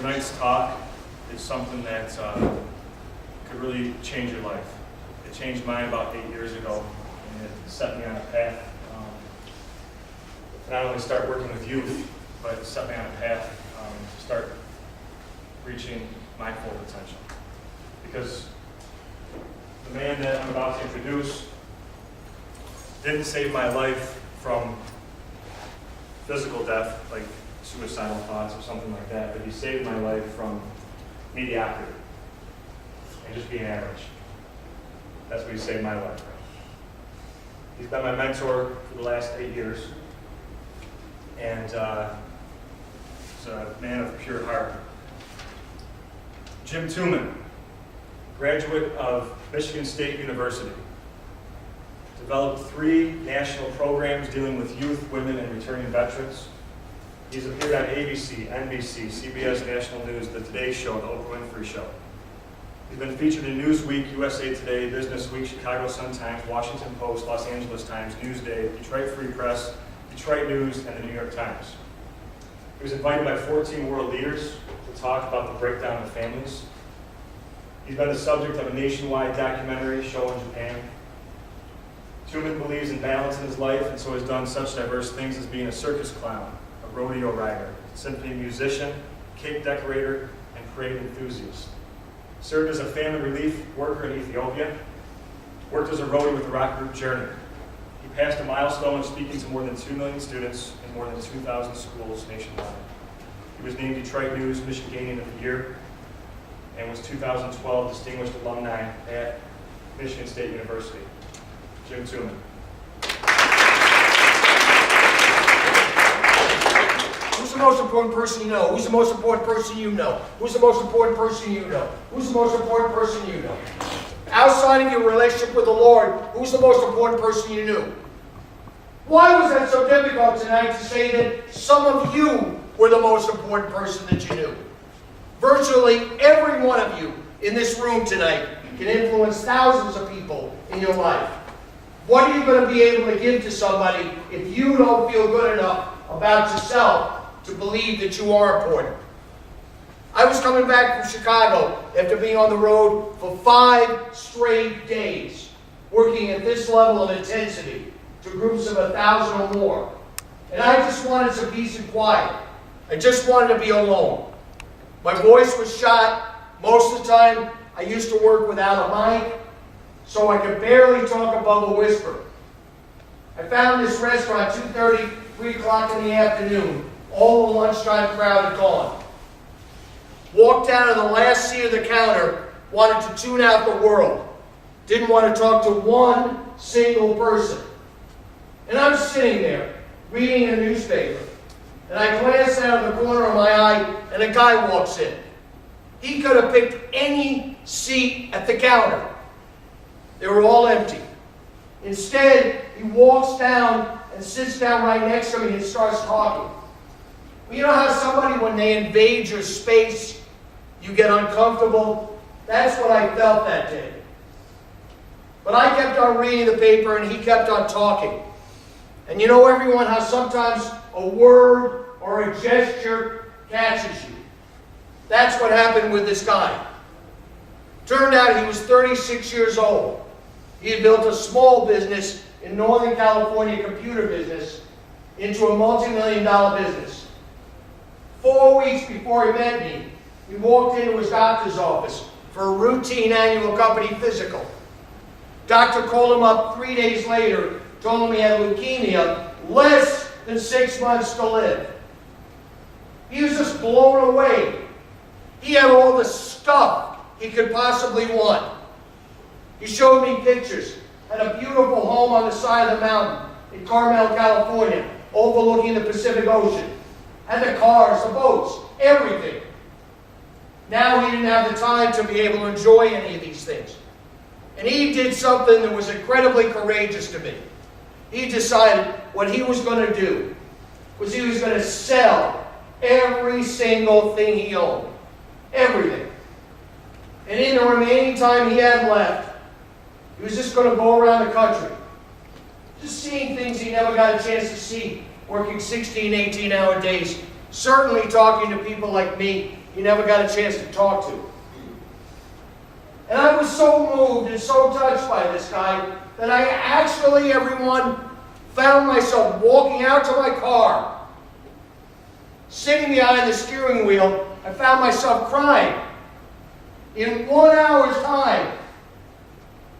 tonight's talk is something that could really change your life. It changed mine about 8 years ago, and it set me on a path to not only start working with youth, but it set me on a path to start reaching my full potential. Because the man that I'm about to introduce didn't save my life from physical death, like suicidal thoughts or something like that, but he saved my life from mediocrity and just being average. That's what he saved my life from. He's been my mentor for the last 8 years, and he's a man of pure heart. Jim Tuman, graduate of Michigan State University, developed 3 national programs dealing with youth, women, and returning veterans. He's appeared on ABC, NBC, CBS National News, The Today Show, The Oprah Winfrey Show. He's been featured in Newsweek, USA Today, Business Week, Chicago Sun-Times, Washington Post, Los Angeles Times, Newsday, Detroit Free Press, Detroit News, and the New York Times. He was invited by 14 world leaders to talk about the breakdown of families. He's been the subject of a nationwide documentary show in Japan. Tuman believes in balance in his life, and so has done such diverse things as being a circus clown, a rodeo rider, symphony musician, cake decorator, and parade enthusiast. Served as a family relief worker in Ethiopia. Worked as a roadie with the rock group Journey. He passed a milestone of speaking to more than 2 million students in more than 2,000 schools nationwide. He was named Detroit News Michiganian of the Year and was 2012 Distinguished Alumni at Michigan State University. Jim Tuman. Who's the most important person you know? Who's the most important person you know? Who's the most important person you know? Who's the most important person you know? Outside of your relationship with the Lord, who's the most important person you knew? Why was that so difficult tonight to say that some of you were the most important person that you knew? Virtually every one of you in this room tonight can influence thousands of people in your life. What are you going to be able to give to somebody if you don't feel good enough about yourself to believe that you are important? I was coming back from Chicago after being on the road for 5 straight days, working at this level of intensity to groups of 1,000 or more. And I just wanted some peace and quiet. I just wanted to be alone. My voice was shot. Most of the time, I used to work without a mic, so I could barely talk above a whisper. I found this restaurant 2:30, 3 o'clock in the afternoon. All the lunchtime crowd had gone. Walked down to the last seat of the counter, wanted to tune out the world. Didn't want to talk to one single person. And I'm sitting there, reading a newspaper. And I glance out of the corner of my eye, and a guy walks in. He could have picked any seat at the counter. They were all empty. Instead, he walks down and sits down right next to me and starts talking. Well, you know how somebody, when they invade your space, you get uncomfortable? That's what I felt that day. But I kept on reading the paper and he kept on talking. And you know, everyone, how sometimes a word or a gesture catches you. That's what happened with this guy. Turned out he was 36 years old. He had built a small business in Northern California, computer business, into a multi-million-dollar business. 4 weeks before he met me, he walked into his doctor's office for a routine annual company physical. Doctor called him up 3 days later, told him he had leukemia, less than 6 months to live. He was just blown away. He had all the stuff he could possibly want. He showed me pictures. Had a beautiful home on the side of the mountain in Carmel, California, overlooking the Pacific Ocean. Had the cars, the boats, everything. Now he didn't have the time to be able to enjoy any of these things. And he did something that was incredibly courageous to me. He decided what he was going to do was he was going to sell every single thing he owned. Everything. And in the remaining time he had left, he was just going to go around the country, just seeing things he never got a chance to see, working 16, 18-hour days, certainly talking to people like me you never got a chance to talk to. And I was so moved and so touched by this guy that I actually, everyone, found myself walking out to my car, sitting behind the steering wheel. I found myself crying. In 1 hour's time,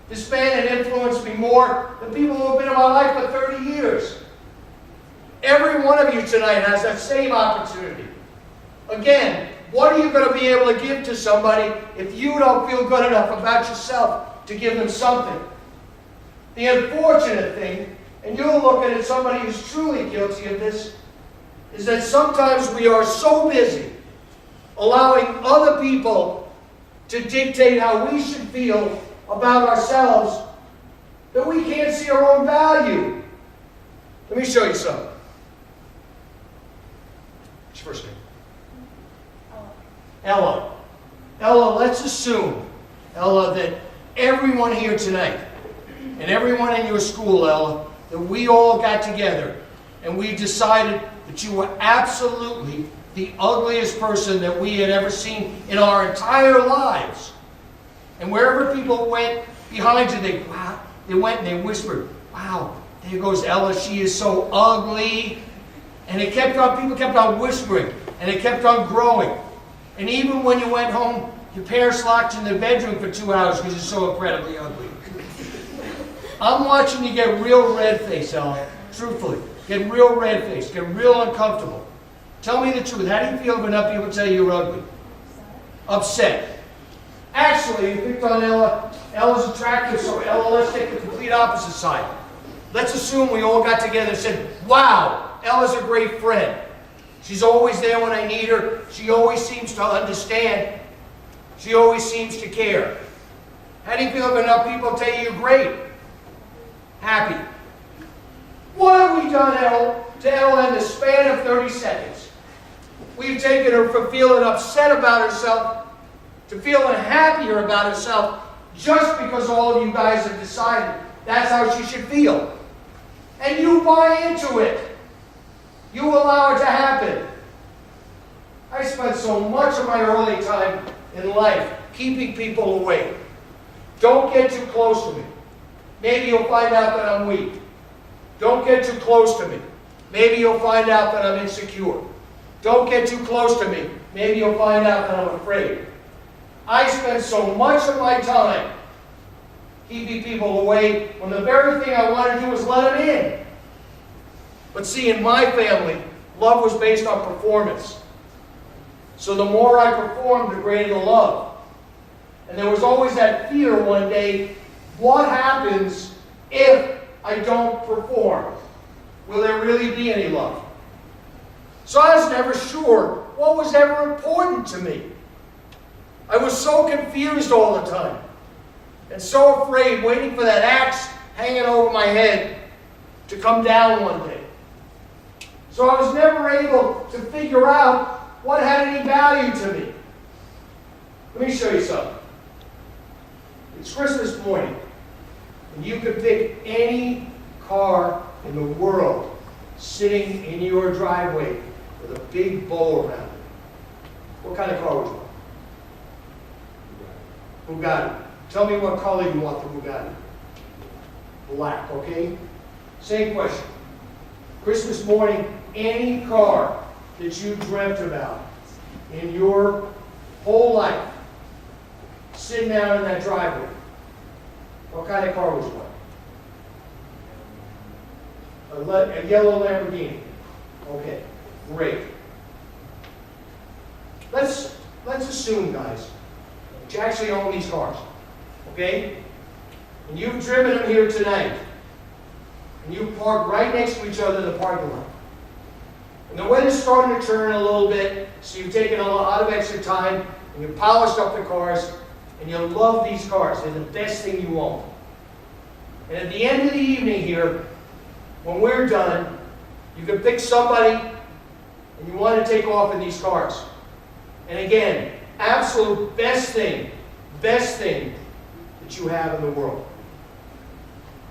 this man had influenced me more than people who have been in my life for 30 years. Every one of you tonight has that same opportunity. Again, what are you going to be able to give to somebody if you don't feel good enough about yourself to give them something? The unfortunate thing, and you're looking at somebody who's truly guilty of this, is that sometimes we are so busy allowing other people to dictate how we should feel about ourselves that we can't see our own value. Let me show you something. What's your first name? Ella. Ella, let's assume, Ella, that everyone here tonight, and everyone in your school, Ella, that we all got together and we decided that you were absolutely the ugliest person that we had ever seen in our entire lives. And wherever people went behind you, they went and they whispered, "Wow, there goes Ella, she is so ugly." And it kept on, people kept on whispering, and it kept on growing. And even when you went home, your parents locked you in the bedroom for 2 hours because you're so incredibly ugly. I'm watching you get real red-faced, Ella. Truthfully. Get real red-faced. Get real uncomfortable. Tell me the truth. How do you feel if enough people tell you you're ugly? Upset. Actually, you picked on Ella. Ella's attractive, so Ella, let's take the complete opposite side. Let's assume we all got together and said, "Wow, Ella's a great friend. She's always there when I need her. She always seems to understand. She always seems to care." How do you feel if enough people tell you you're great? Happy. What have we done to Ella in the span of 30 seconds? We've taken her from feeling upset about herself to feeling happier about herself just because all of you guys have decided that's how she should feel. And you buy into it. You allow it to happen. I spent so much of my early time in life keeping people away. Don't get too close to me. Maybe you'll find out that I'm weak. Don't get too close to me. Maybe you'll find out that I'm insecure. Don't get too close to me. Maybe you'll find out that I'm afraid. I spend so much of my time keeping people away when the very thing I want to do is let them in. But see, in my family, love was based on performance. So the more I performed, the greater the love. And there was always that fear one day, what happens if I don't perform? Will there really be any love? So I was never sure what was ever important to me. I was so confused all the time and so afraid, waiting for that axe hanging over my head to come down one day. So I was never able to figure out what had any value to me. Let me show you something. It's Christmas morning, and you could pick any car in the world sitting in your driveway with a big bow around it. What kind of car would you want? Bugatti. Tell me what color you want the Bugatti. Black, okay? Same question. Christmas morning, any car that you dreamt about in your whole life, sitting out in that driveway, what kind of car would you want? A yellow Lamborghini. Okay, great. Let's assume, guys, that you actually own these cars. Okay? And you've driven them here tonight. And you park right next to each other in the parking lot. And the weather's starting to turn a little bit, so you've taken a lot of extra time, and you've polished up the cars, and you love these cars. They're the best thing you own. And at the end of the evening here, when we're done, you can pick somebody, and you want to take off in these cars. And again, absolute best thing that you have in the world.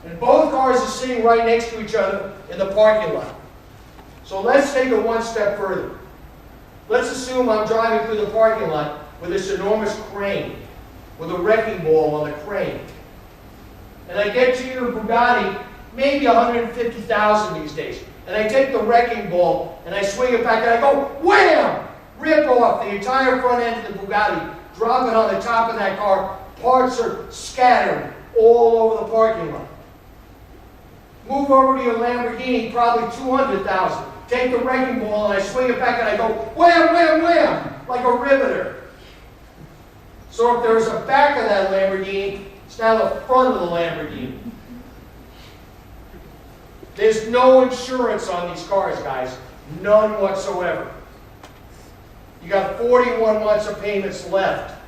And both cars are sitting right next to each other in the parking lot. So let's take it one step further. Let's assume I'm driving through the parking lot with this enormous crane, with a wrecking ball on the crane. And I get to your Bugatti, maybe 150,000 these days. And I take the wrecking ball and I swing it back and I go, wham! Rip off the entire front end of the Bugatti, drop it on the top of that car. Parts are scattered all over the parking lot. Move over to your Lamborghini, probably 200,000. Take the wrecking ball and I swing it back and I go wham, wham, wham, like a riveter. So if there's a back of that Lamborghini, it's now the front of the Lamborghini. There's no insurance on these cars, guys. None whatsoever. You got 41 months of payments left.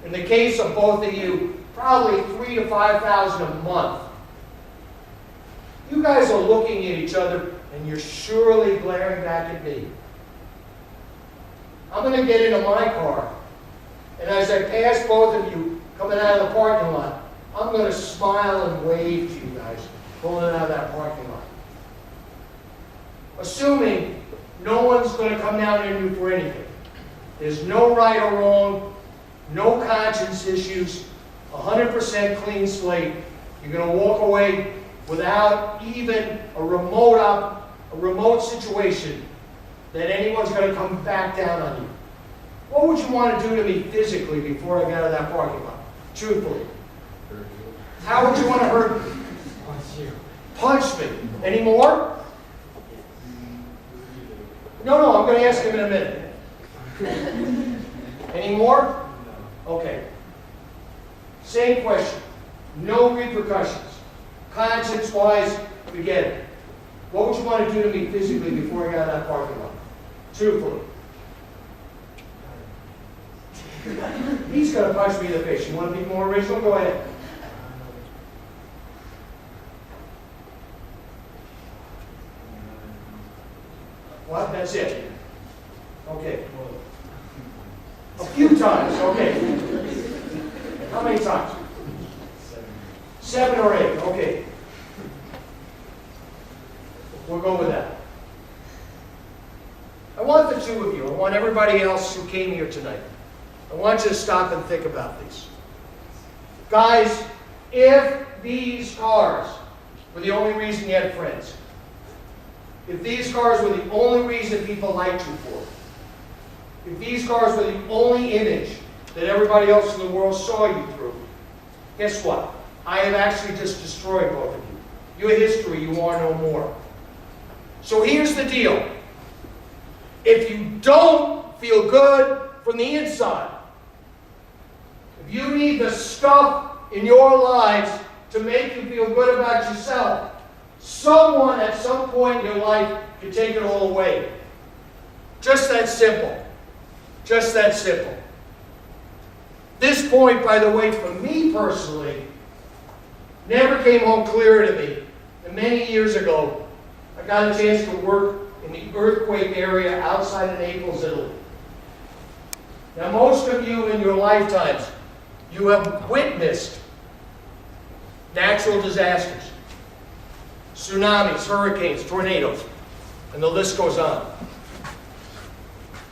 In the case of both of you, probably $3,000 to $5,000 a month. You guys are looking at each other and you're surely glaring back at me. I'm going to get into my car, and as I pass both of you coming out of the parking lot, I'm going to smile and wave to you guys pulling out of that parking lot. Assuming no one's going to come down on you for anything. There's no right or wrong, no conscience issues, 100% clean slate. You're going to walk away without even a remote situation that anyone's going to come back down on you. What would you want to do to me physically before I got out of that parking lot? Truthfully. How would you want to hurt me? Punch me. Any more? No, I'm going to ask him in a minute. Any more? Okay. Same question. No repercussions. Conscience-wise, forget it. What would you want to do to me physically before I got out of that parking lot? Truthfully. He's going to punch me in the face. You want to be more original? Go ahead. What? That's it? Okay. A few times. Okay. How many times? 7 or 8. Okay. We'll go with that. I want the two of you, I want everybody else who came here tonight, I want you to stop and think about this. Guys, if these cars were the only reason you had friends, if these cars were the only reason people liked you for, if these cars were the only image that everybody else in the world saw you through, guess what? I have actually just destroyed both of you. Your history, you are no more. So here's the deal. If you don't feel good from the inside, if you need the stuff in your lives to make you feel good about yourself, someone at some point in your life can take it all away. Just that simple. Just that simple. This point, by the way, for me personally, never came home clear to me. And many years ago, I got a chance to work in the earthquake area outside of Naples, Italy. Now, most of you in your lifetimes, you have witnessed natural disasters, tsunamis, hurricanes, tornadoes, and the list goes on.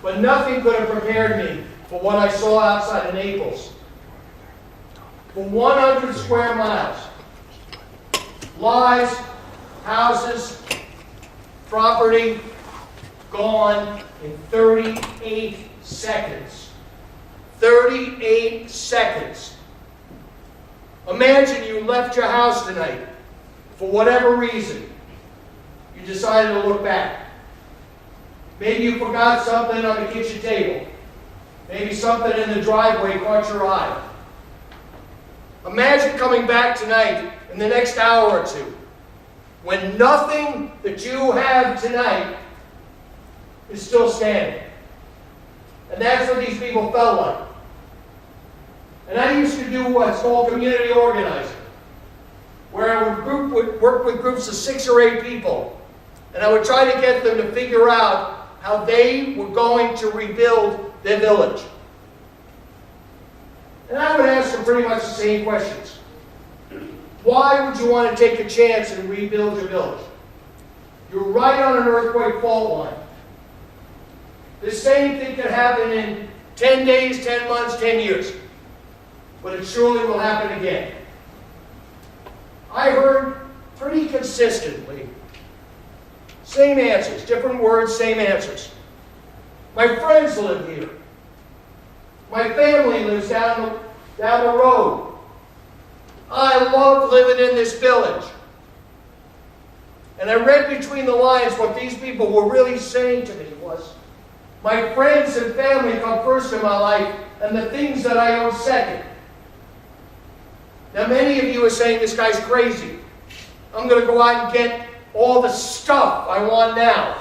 But nothing could have prepared me for what I saw outside of Naples. For 100 square miles, lives, houses, property gone in 38 seconds. 38 seconds. Imagine you left your house tonight for whatever reason. You decided to look back. Maybe you forgot something on the kitchen table. Maybe something in the driveway caught your eye. Imagine coming back tonight in the next hour or two when nothing that you have tonight is still standing. And that's what these people felt like. And I used to do what's called community organizing, where I would work with groups of 6 or 8 people, and I would try to get them to figure out how they were going to rebuild their village. And I would ask them pretty much the same questions. Why would you want to take a chance and rebuild your village? You're right on an earthquake fault line. The same thing could happen in 10 days, 10 months, 10 years. But it surely will happen again. I heard pretty consistently same answers, different words, same answers. My friends live here. My family lives down the road. I love living in this village. And I read between the lines what these people were really saying to me was, my friends and family come first in my life, and the things that I own second. Now many of you are saying this guy's crazy. I'm going to go out and get all the stuff I want now.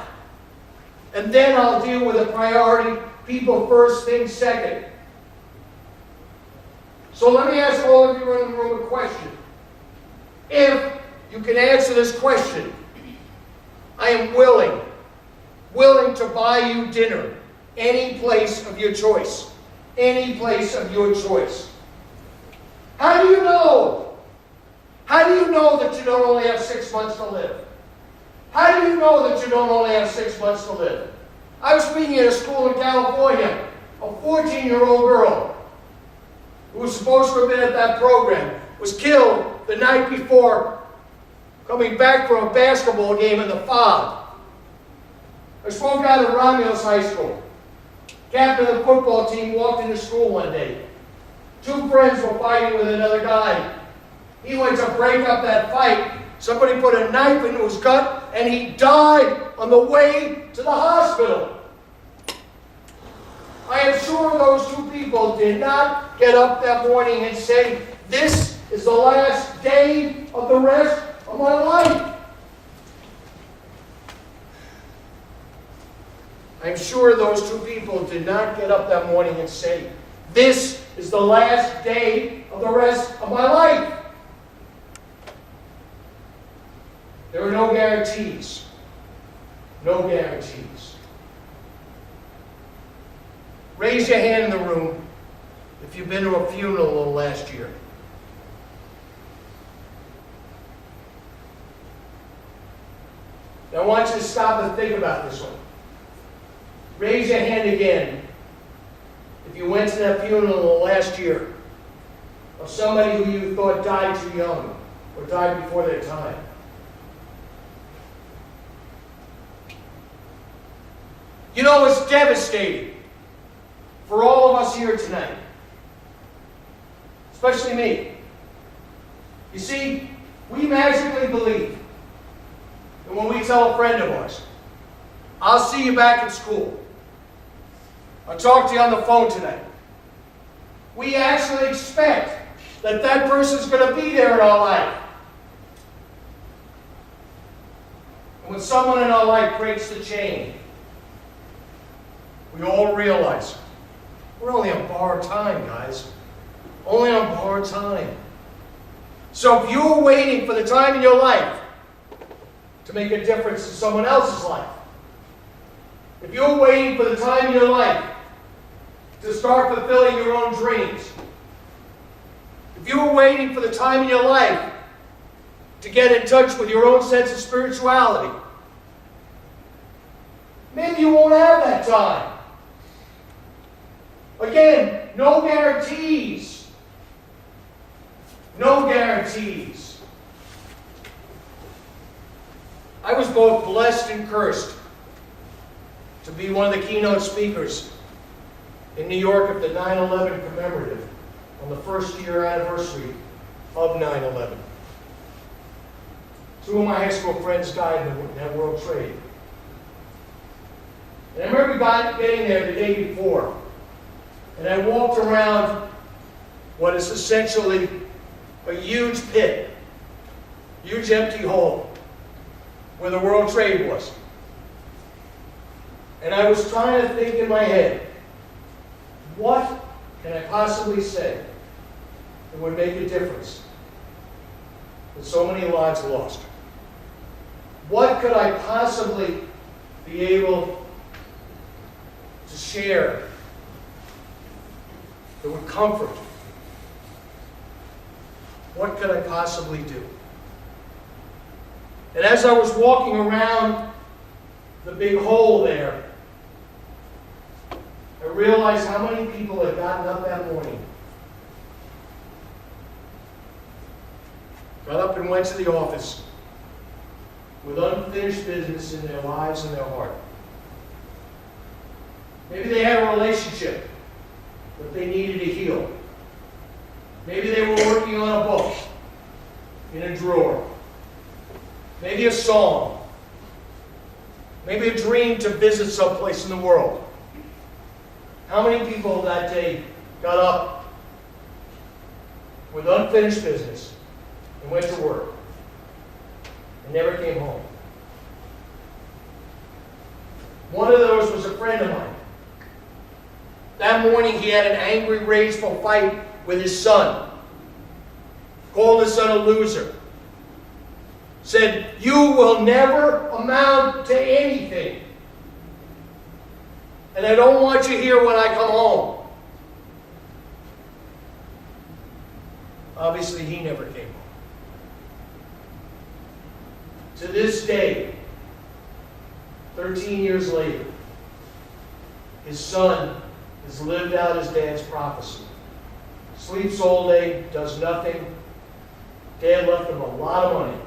And then I'll deal with the priority, people first, things second. So let me ask all of you in the room a question. If you can answer this question, I am willing to buy you dinner, any place of your choice. Any place of your choice. How do you know? How do you know that you don't only have 6 months to live? How do you know that you don't only have 6 months to live? I was speaking at a school in California. A 14-year-old girl who was supposed to have been at that program was killed the night before coming back from a basketball game in the fog. I spoke out at Romulus High School. Captain of the football team walked into school one day. 2 friends were fighting with another guy. He went to break up that fight. Somebody put a knife into his gut, and he died on the way to the hospital. I am sure those 2 people did not get up that morning and say, this is the last day of the rest of my life. I'm sure those 2 people did not get up that morning and say, this is the last day of the rest of my life. There are no guarantees. No guarantees. Raise your hand in the room if you've been to a funeral in the last year. Now I want you to stop and think about this one. Raise your hand again if you went to that funeral in the last year of somebody who you thought died too young or died before their time. You know, it's devastating for all of us here tonight, especially me. You see, we magically believe that when we tell a friend of ours, I'll see you back at school, I'll talk to you on the phone tonight, we actually expect that that person's going to be there in our life. And when someone in our life breaks the chain, we all realize we're only on borrowed time, guys. Only on borrowed time. So if you're waiting for the time in your life to make a difference in someone else's life, if you're waiting for the time in your life to start fulfilling your own dreams, if you're waiting for the time in your life to get in touch with your own sense of spirituality, maybe you won't have that time. Again, no guarantees. No guarantees. I was both blessed and cursed to be one of the keynote speakers in New York at the 9/11 commemorative on the first year anniversary of 9/11. 2 of my high school friends died in that World Trade. And I remember getting there the day before, and I walked around what is essentially a huge pit, huge empty hole, where the World Trade was. And I was trying to think in my head, what can I possibly say that would make a difference with so many lives lost? What could I possibly be able to share that would comfort? What could I possibly do? And as I was walking around the big hole there, realized how many people had gotten up that morning, got up and went to the office with unfinished business in their lives and their heart. Maybe they had a relationship that they needed to heal. Maybe they were working on a book in a drawer. Maybe a song. Maybe a dream to visit someplace in the world. How many people that day got up with unfinished business and went to work and never came home? One of those was a friend of mine. That morning he had an angry, rageful fight with his son. Called his son a loser. Said, "You will never amount to anything. And I don't want you here when I come home." Obviously, he never came home. To this day, 13 years later, his son has lived out his dad's prophecy. Sleeps all day, does nothing. Dad left him a lot of money,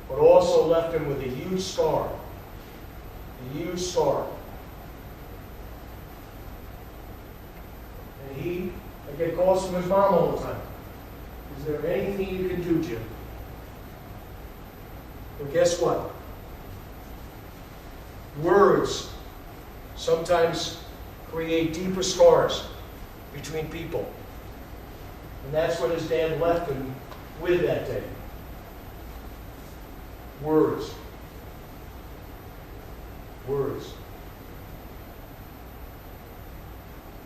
but also left him with a huge scar. A huge scar. And I get calls from his mom all the time. "Is there anything you can do, Jim?" Well, guess what? Words sometimes create deeper scars between people. And that's what his dad left him with that day. Words. Words.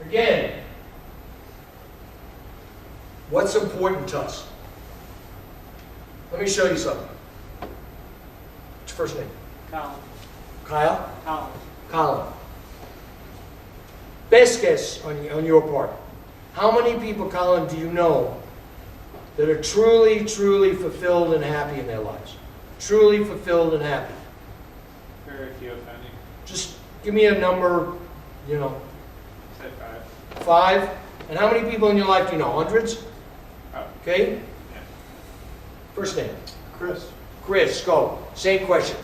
Again, what's important to us? Let me show you something. What's your first name? Colin. Kyle? Colin. Colin. Best guess on your part. How many people, Colin, do you know that are truly, truly fulfilled and happy in their lives? Truly fulfilled and happy. Very few, if any. Just give me a number, Say 5. 5. And how many people in your life do you know? Hundreds? Oh. Okay? Yeah. First name. Chris, Chris, go. Same question.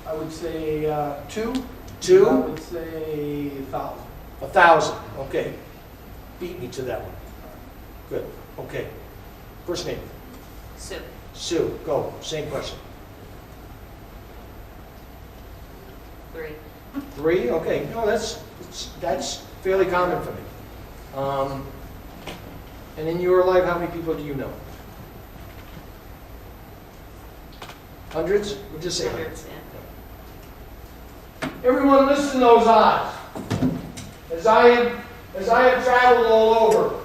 I would say 2. 2? I would say 1,000. 1,000. Okay. Beat me to that one. Good. Okay. First name. Sue. Sue, go. Same question. 3. 3? Okay. No, that's fairly common for me. And in your life, how many people do you know? Hundreds? We'll just say hundreds. Hundreds, yeah. Everyone listen to those odds. As I have traveled all over,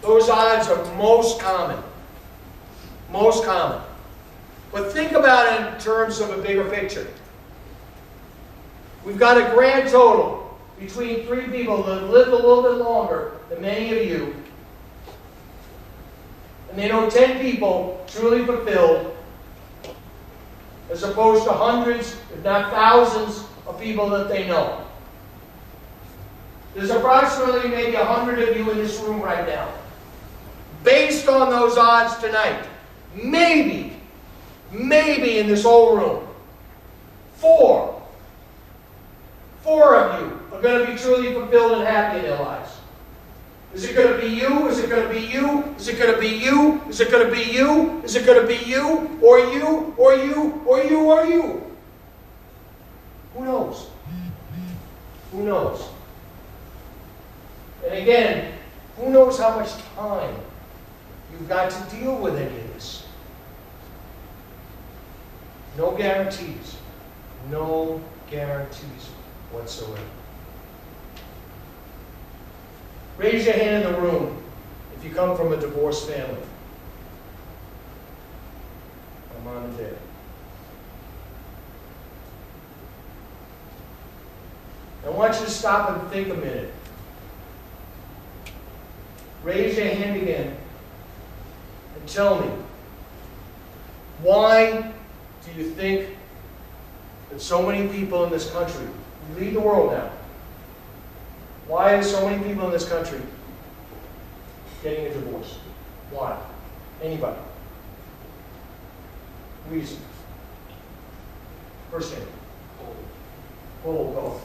those odds are most common. Most common. But think about it in terms of a bigger picture. We've got a grand total between 3 people that have lived a little bit longer than many of you. And they know 10 people truly fulfilled, as opposed to hundreds, if not thousands, of people that they know. There's approximately maybe 100 of you in this room right now. Based on those odds tonight, maybe in this whole room, 4 of you are going to be truly fulfilled and happy in their lives. Is it going to be you? Is it going to be you? Is it going to be you? Is it going to be you? Is it going to be you? Or you? Or you? Or you? Or you? Who knows? Who knows? And again, who knows how much time you've got to deal with any of this? No guarantees. No guarantees whatsoever. Raise your hand in the room if you come from a divorced family. My mom and dad. I want you to stop and think a minute. Raise your hand again and tell me, why do you think that so many people in this country, we lead the world now, Why are so many people in this country getting a divorce? Why? Anybody? Reason. First name. Go.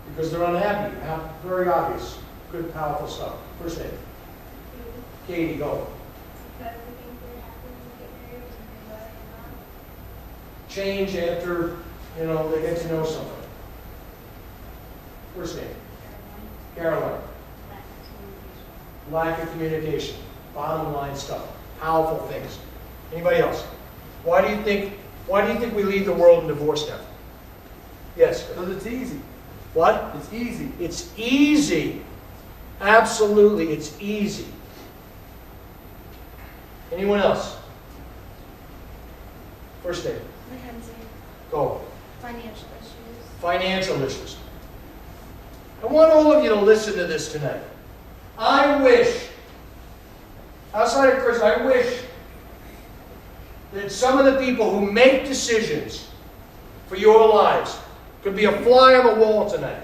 Because they're unhappy. Very obvious. Good, powerful stuff. First name. Katie, go. Change after, they get to know someone. First name. Caroline. Lack of communication. Bottom line stuff. Powerful things. Anybody else? Why do you think we lead the world in divorce now? Yes. Because it's easy. What? It's easy. It's easy. Absolutely, it's easy. Anyone else? First name. Mackenzie. Go. Financial issues. Financial issues. I want all of you to listen to this tonight. I wish, outside of Chris, I wish that some of the people who make decisions for your lives could be a fly on the wall tonight.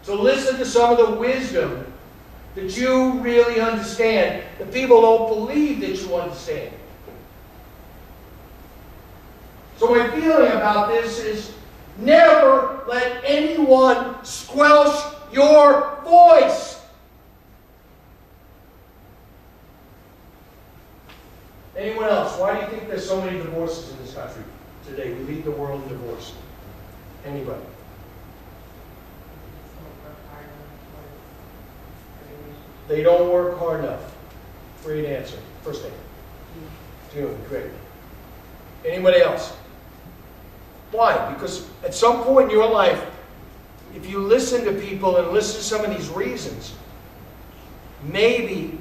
To listen to some of the wisdom that you really understand, that people don't believe that you understand. So my feeling about this is never let anyone squelch your voice. Anyone else? Why do you think there's so many divorces in this country today? We lead the world in divorce. Anybody? They don't work hard enough. Great answer. First name. June, great. Anybody else? Why? Because at some point in your life, if you listen to people and listen to some of these reasons, maybe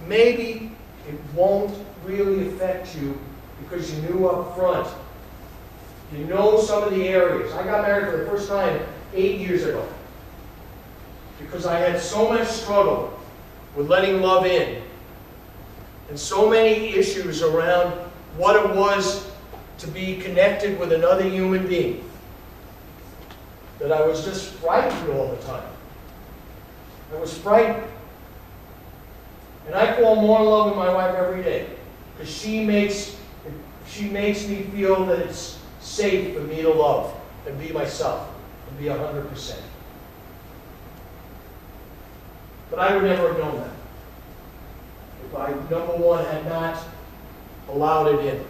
it won't really affect you because you knew up front. You know some of the areas. I got married for the first time 8 years ago because I had so much struggle with letting love in and so many issues around what it was to be connected with another human being that I was just frightened all the time. I was frightened. And I fall more in love with my wife every day because she makes me feel that it's safe for me to love and be myself and be 100%. But I would never have known that if I, number one, had not allowed it in.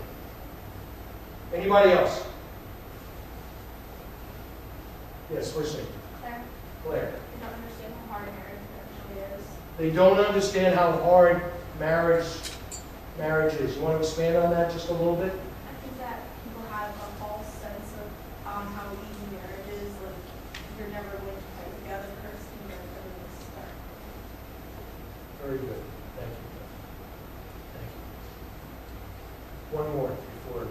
Anybody else? Yes, first name. Claire. Claire. I don't understand how hard marriage actually is. They don't understand how hard marriage is. You want to expand on that just a little bit? I think that people have a false sense of how easy marriage is. Like, you're never going to fight with the other person. You're going to start. Very good. Thank you. Thank you. One more before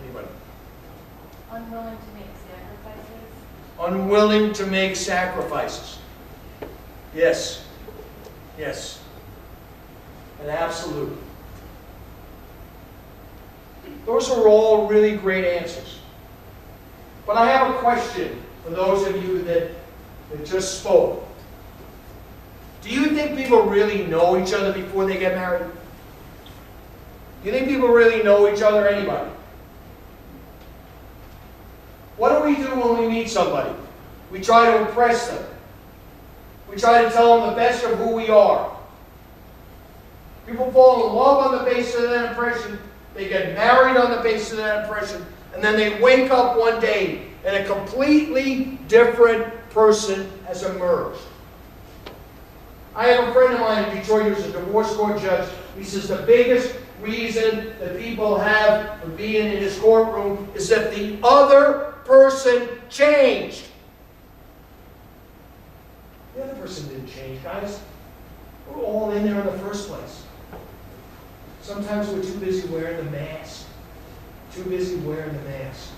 anybody. Unwilling to make sacrifices. Unwilling to make sacrifices. Yes. Yes. An absolute. Those are all really great answers. But I have a question for those of you that just spoke. Do you think people really know each other before they get married? Do you think people really know each other, anybody? What do we do when we meet somebody? We try to impress them. We try to tell them the best of who we are. People fall in love on the basis of that impression. They get married on the basis of that impression. And then they wake up one day and a completely different person has emerged. I have a friend of mine in Detroit who's a divorce court judge. He says the biggest reason that people have for being in his courtroom is that the other person changed. The other person didn't change, guys. We're all in there in the first place. Sometimes we're too busy wearing the mask. Too busy wearing the mask.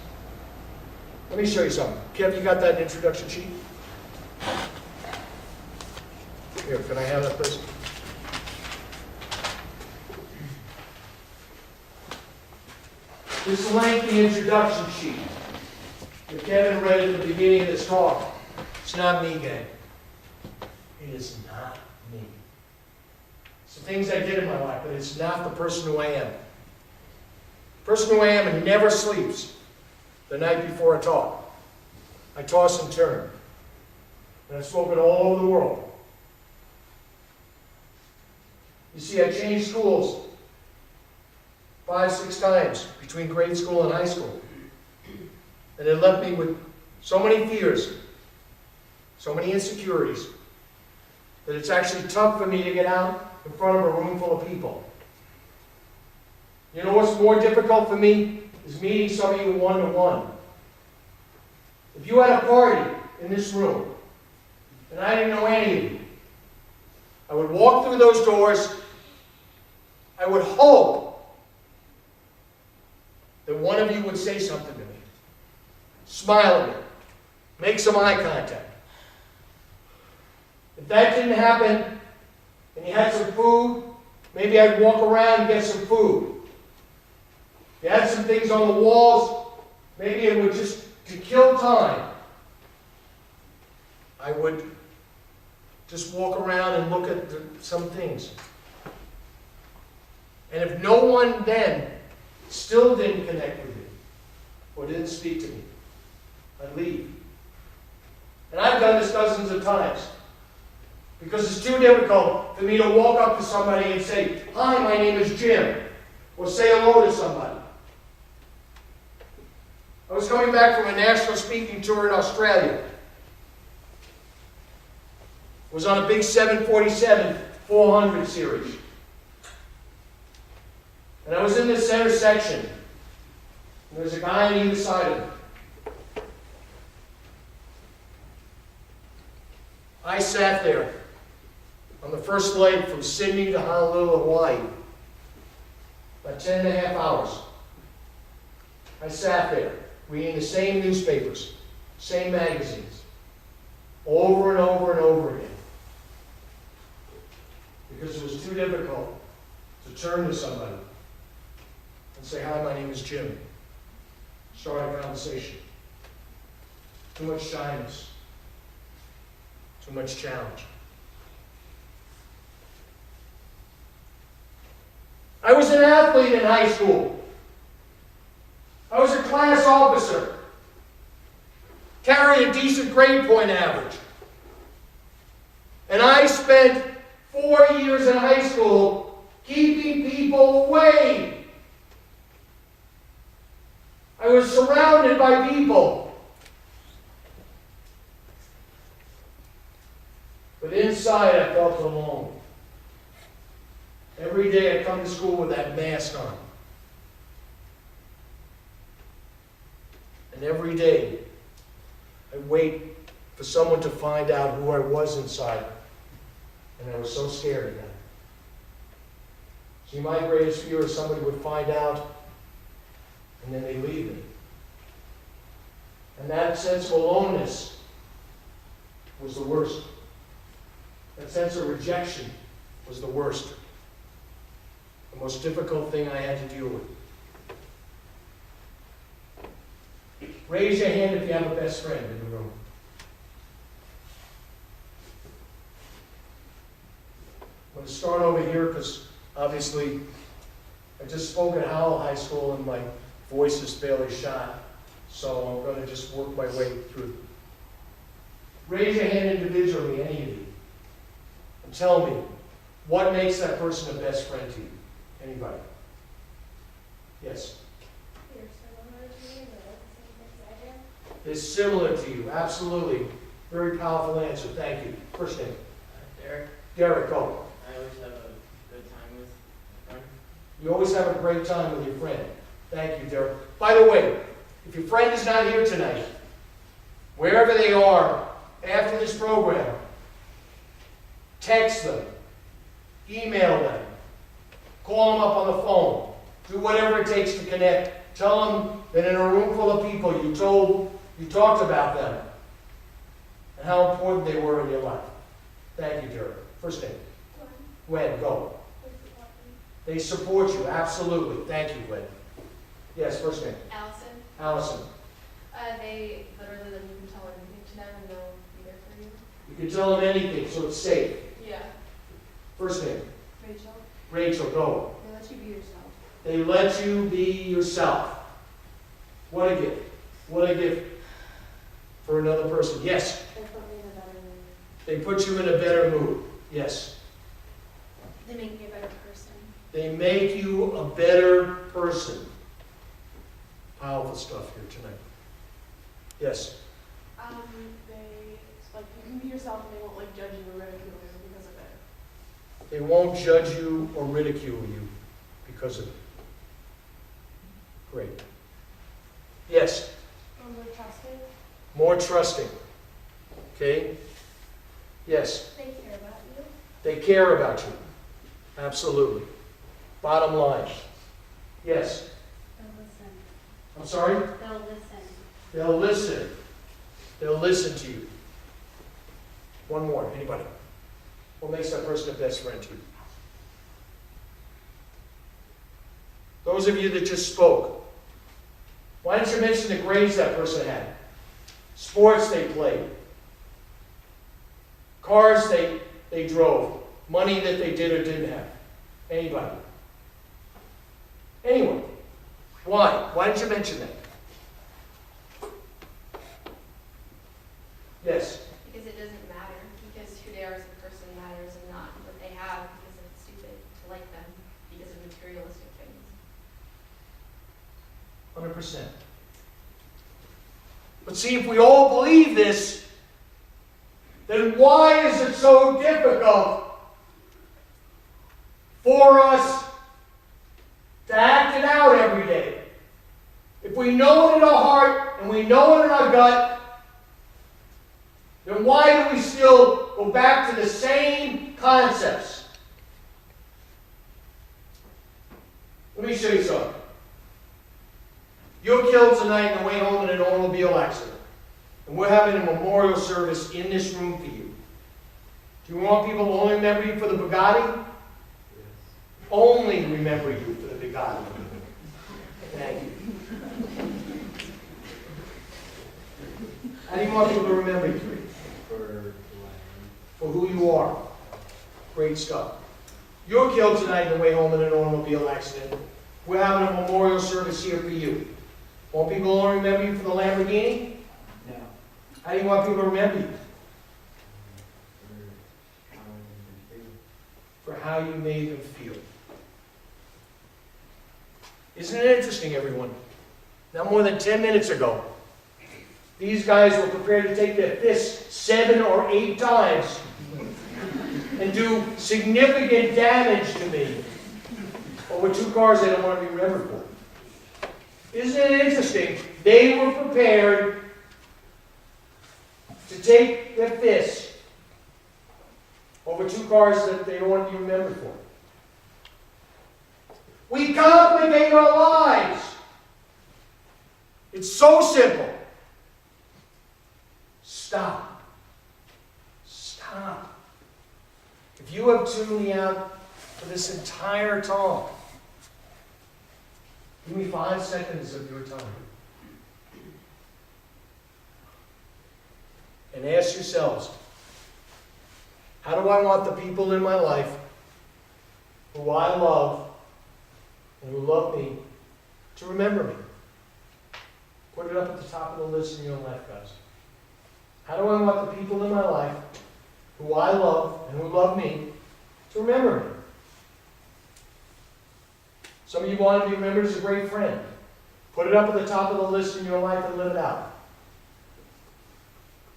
Let me show you something. Kev, you got that introduction sheet? Here, can I have that, please? This lengthy introduction sheet that Kevin read at the beginning of this talk It's not me, gang. It is not me. It's the things I did in my life, but it's not the person who I am. The person who I am and never sleeps the night before I talk. I toss and turn. And I've spoken all over the world. You see, I changed schools 5, 6 times between grade school and high school. And it left me with so many fears, so many insecurities, that it's actually tough for me to get out in front of a room full of people. You know what's more difficult for me? Is meeting some of you one-to-one. If you had a party in this room, and I didn't know any of you, I would walk through those doors, I would hope that one of you would say something to me. Smile at me. Make some eye contact. If that didn't happen, and you had some food, maybe I'd walk around and get some food. If you had some things on the walls, maybe it would just, to kill time, I would just walk around and look at some things. And if no one then still didn't connect with me, or didn't speak to me, I'd leave. And I've done this dozens of times. Because it's too difficult for me to walk up to somebody and say, "Hi, my name is Jim," or say hello to somebody. I was coming back from a national speaking tour in Australia. It was on a big 747-400 series. And I was in the center section. And there was a guy on either side of me. I sat there on the first flight from Sydney to Honolulu, Hawaii. About 10.5 hours. I sat there reading the same newspapers, same magazines, over and over and over again. Because it was too difficult to turn to somebody and say, "Hi, my name is Jim." Start a conversation. Too much shyness. Too much challenge. I was an athlete in high school. I was a class officer. Carried a decent grade point average. And I spent 4 years in high school keeping people away. I was surrounded by people. But inside I felt alone. Every day I'd come to school with that mask on. And every day I'd wait for someone to find out who I was inside. And I was so scared of that. See, my greatest fear is somebody would find out and then they leave me. And that sense of aloneness was the worst. That sense of rejection was the worst. The most difficult thing I had to deal with. Raise your hand if you have a best friend in the room. I'm going to start over here because obviously I just spoke at Howell High School and my voice is fairly shot. So I'm going to just work my way through. Raise your hand individually, any of you. And tell me, what makes that person a best friend to you? Anybody? Yes? They're similar to you, absolutely. Very powerful answer, thank you. First name? Derek. Derek, go. I always have a good time with my friend. You always have a great time with your friend. Thank you, Derek. By the way, if your friend is not here tonight, wherever they are after this program, text them, email them, call them up on the phone, do whatever it takes to connect. Tell them that in a room full of people you talked about them and how important they were in your life. Thank you, Derek. First name? Gwen, go. They support you, absolutely. Thank you, Gwen. Yes, first name? Allison. Allison. They literally, you can tell anything to them and they'll be there You can tell them anything, so it's safe. Yeah. First name. Rachel, Rachel, go. they let you be yourself. They let you be yourself. What a gift. What a gift for another person. Yes. They put me in a better mood. They put you in a better mood. Yes. They make me a better person. They make you a better person. Powerful stuff here tonight. Yes. They, like, you can be yourself and they won't, like, judge you or ridicule you because of it. They won't judge you or ridicule you because of it. Great. Yes. More trusting. More trusting. Okay? Yes. They care about you. They care about you. Absolutely. Bottom line. Yes. They'll listen. I'm sorry? They'll listen. They'll listen. They'll listen to you. One more. Anybody? What makes that person a best friend to you? Those of you that just spoke, why didn't you mention the grades that person had? Sports they played. Cars they drove. Money that they did or didn't have. Anybody? Anyone? Why? Why didn't you mention that? Yes. Because it doesn't matter. Because who they are as a person matters and not what they have because it's stupid to like them because of materialistic things. 100%. But see, if we all believe this, then why is it so difficult for us to act it out every day? If we know it in our heart and we know it in our gut, then why do we still go back to the same concepts? Let me show you something. You're killed tonight on the way home in an automobile accident. And we're having a memorial service in this room for you. Do you want people to only remember you for the Bugatti? Only remember you for the Bugatti. Thank you. How do you want people to remember you? For who you are. Great stuff. You're killed tonight on the way home in an automobile accident. We're having a memorial service here for you. Want people to only remember you for the Lamborghini? No. How do you want people to remember you? For how you made them feel. Isn't it interesting, everyone? Not more than 10 minutes ago, these guys were prepared to take their fists 7 or 8 times and do significant damage to me over 2 cars they don't want to be remembered for. Isn't it interesting? They were prepared to take their fists over 2 cars that they don't want to be remembered for. We complicate our lives. It's so simple. Stop. Stop. If you have tuned me out for this entire talk, give me 5 seconds of your time. And ask yourselves, how do I want the people in my life who I love and who love me to remember me? Put it up at the top of the list in your life, guys. How do I want the people in my life who I love and who love me to remember me? Some of you want to be remembered as a great friend. Put it up at the top of the list in your life and live it out.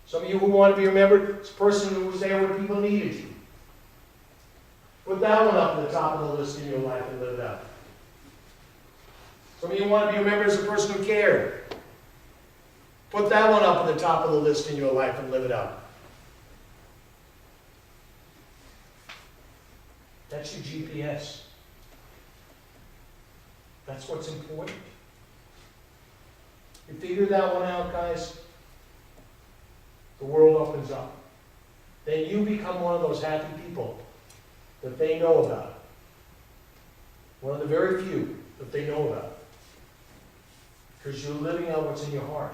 Some of you who want to be remembered as a person who was there when people needed you. Put that one up at the top of the list in your life and live it out. Some of you want to be remembered as a person who cared. Put that one up at the top of the list in your life and live it out. That's your GPS. That's what's important. You figure that one out, guys, the world opens up. Then you become one of those happy people that they know about. One of the very few that they know about. Because you're living out what's in your heart.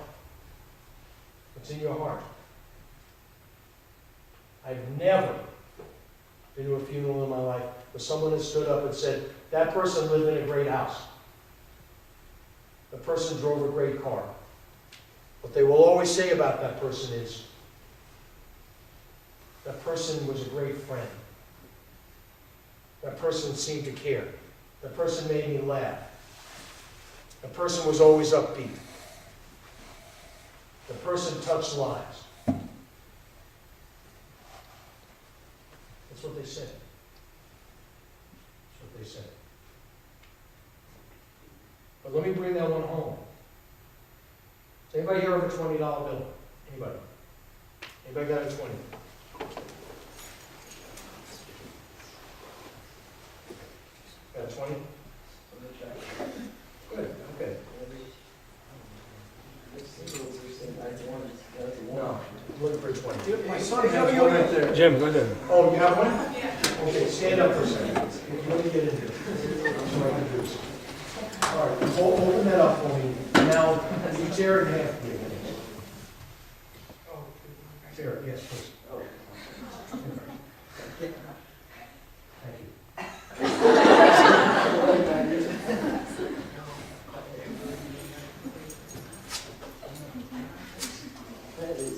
What's in your heart. I've never been to a funeral in my life where someone has stood up and said, that person lived in a great house. The person drove a great car. What they will always say about that person is, that person was a great friend. That person seemed to care. That person made me laugh. That person was always upbeat. The person touched lives. That's what they said. That's what they said. But let me bring that one home. Does anybody here have a $20 bill? Anybody? Anybody got a 20? Got a 20? Good, okay. No, I'm looking for a 20. My son has one right there. Jim, go ahead. Oh, you have one? Yeah. Okay, stand up for a second. Let me get into it. So I can do this. All right, open that up for me. Now, you tear it in half, please. Tear it, yes, please. Thank you.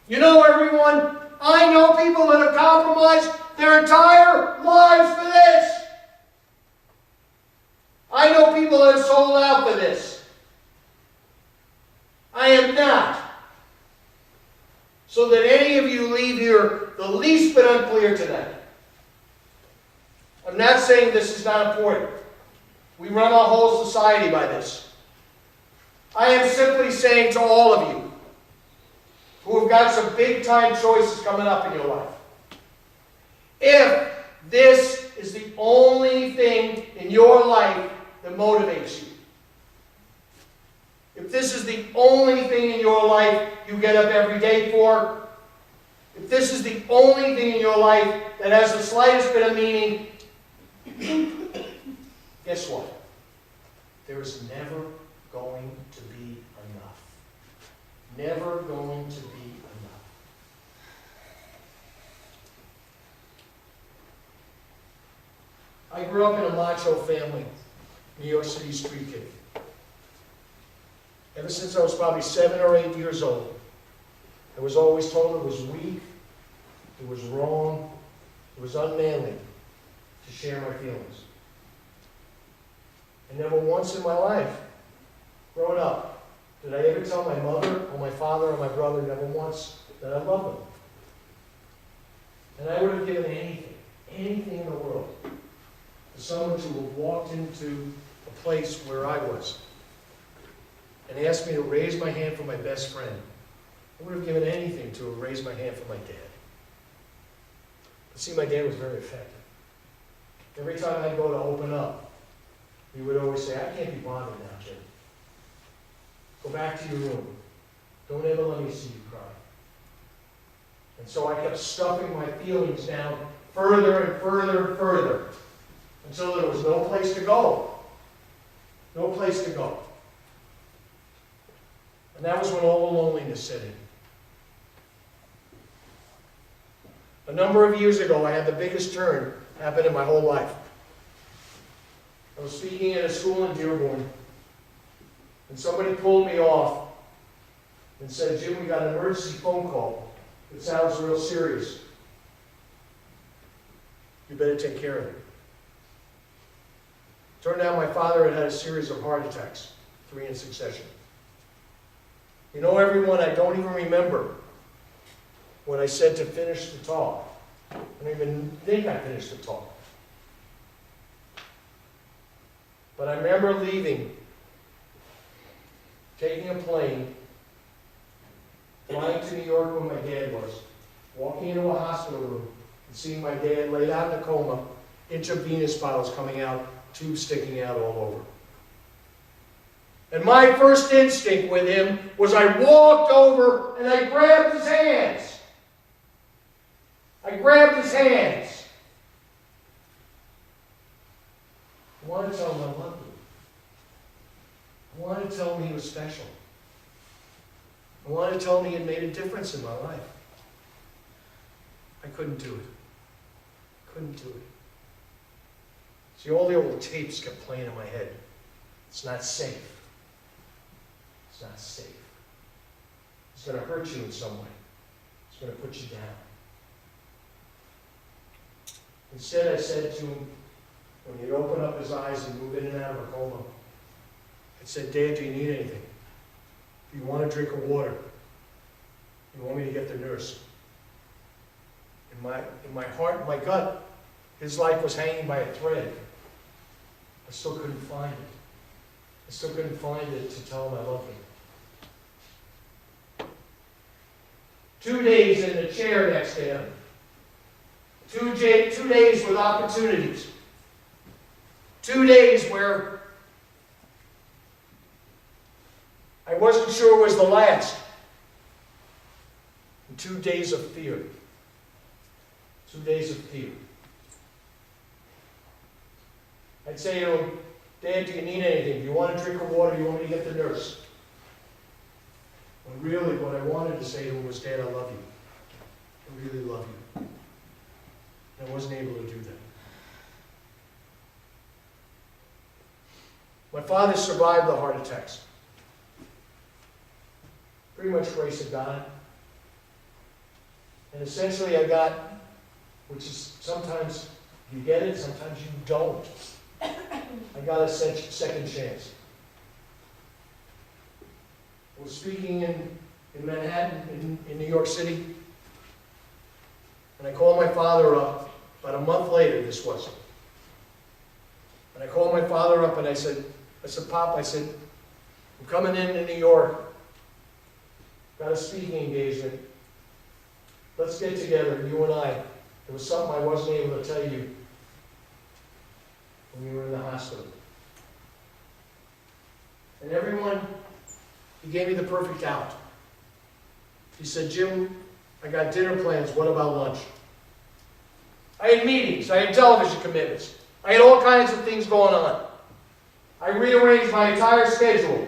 You know, everyone, I know people that have compromised their entire lives for this. I know people that have sold out for this. I am not. So that any of you leave here the least bit unclear today. I'm not saying this is not important. We run our whole society by this. I am simply saying to all of you, who have got some big-time choices coming up in your life. If this is the only thing in your life that motivates you, if this is the only thing in your life you get up every day for, if this is the only thing in your life that has the slightest bit of meaning, guess what? There is never going to be enough. Never going to be enough. I grew up in a macho family, New York City street kid. Ever since I was probably 7 or 8 years old, I was always told it was weak, it was wrong, it was unmanly to share my feelings. And never once in my life, growing up, did I ever tell my mother or my father or my brother, never once, that I love them. And I would have given anything in the world, for someone to have walked into a place where I was and asked me to raise my hand for my best friend. I would have given anything to have raised my hand for my dad. But see, my dad was very effective. Every time I'd go to open up, he would always say, I can't be bothered now, Jim. Go back to your room. Don't ever let me see you cry. And so I kept stuffing my feelings down further and further and further until there was no place to go. No place to go. And that was when all the loneliness set in. A number of years ago, I had the biggest turn happen in my whole life. I was speaking at a school in Dearborn, and somebody pulled me off and said, Jim, we got an emergency phone call. It sounds real serious. You better take care of it. Turned out my father had had a series of heart attacks, 3 in succession. You know, everyone, I don't even remember when I said to finish the talk. I don't even think I finished the talk. But I remember leaving, taking a plane, flying to New York where my dad was, walking into a hospital room, and seeing my dad laid out in a coma, intravenous bottles coming out, tubes sticking out all over. And my first instinct with him was I walked over and I grabbed his hands. I I grabbed his hands. I wanted to tell him I loved him. I wanted to tell him he was special. I wanted to tell him he had made a difference in my life. I couldn't do it. Couldn't do it. See, all the old tapes kept playing in my head. It's not safe. It's not safe. It's going to hurt you in some way. It's going to put you down. Instead, I said to him, when he'd open up his eyes and move in and out of a coma, I said, Dad, do you need anything? Do you want a drink of water? You want me to get the nurse? In my heart, in my gut, his life was hanging by a thread. I still couldn't find it. I still couldn't find it to tell him I loved him. 2 days in the chair next to him. 2 days with opportunities. 2 days where I wasn't sure it was the last. And 2 days of fear. 2 days of fear. I'd say to him, Dad, do you need anything? Do you want a drink of water? Do you want me to get the nurse? When really what I wanted to say to him was, Dad, I love you. I really love you. And I wasn't able to do that. My father survived the heart attacks. Pretty much grace of God. And essentially I got, which is sometimes you get it, sometimes you don't. I got a second chance. I was speaking in Manhattan, in New York City, and I called my father up, about a month later this was. And I called my father up and I said, Pop, I'm coming into New York, got a speaking engagement, let's get together, you and I. There was something I wasn't able to tell you when we were in the hospital. And everyone, he gave me the perfect out. He said, Jim, I got dinner plans, what about lunch? I had meetings, I had television commitments, I had all kinds of things going on. I rearranged my entire schedule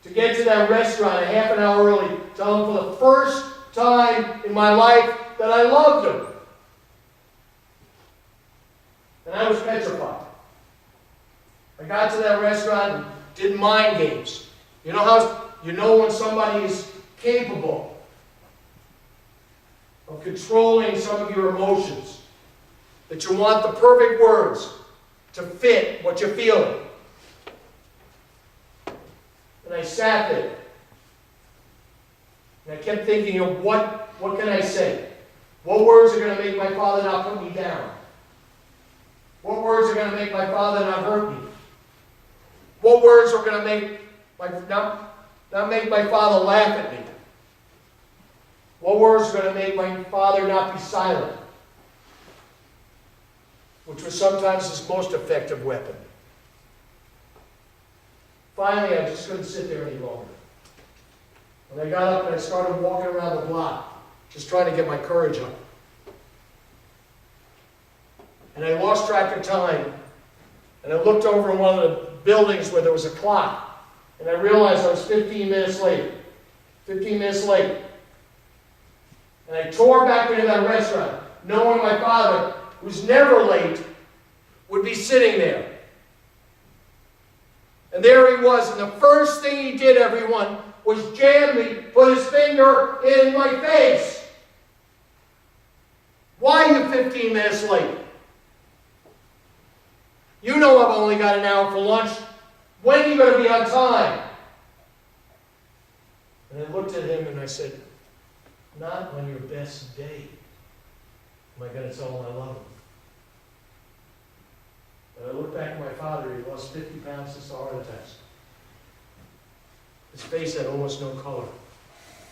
to get to that restaurant a half an hour early, tell him for the first time in my life that I loved him. And I was petrified. I got to that restaurant and did mind games. You know when somebody is capable of controlling some of your emotions, that you want the perfect words to fit what you're feeling. And I sat there. And I kept thinking of what can I say? What words are going to make my father not put me down? What words are going to make my father not hurt me? What words are going to make not make my father laugh at me? What words are going to make my father not be silent? Which was sometimes his most effective weapon. Finally, I just couldn't sit there any longer. And I got up and I started walking around the block, just trying to get my courage up. And I lost track of time. And I looked over in one of the buildings where there was a clock. And I realized I was 15 minutes late. 15 minutes late. And I tore back into that restaurant, knowing my father, who's never late, would be sitting there. And there he was, and the first thing he did, everyone, was jam me, put his finger in my face. Why are you 15 minutes late? You know I've only got an hour for lunch. When are you going to be on time? And I looked at him and I said, not on your best day am I going to tell him I love him. But I looked back at my father, he lost 50 pounds since the heart attacks. His face had almost no color,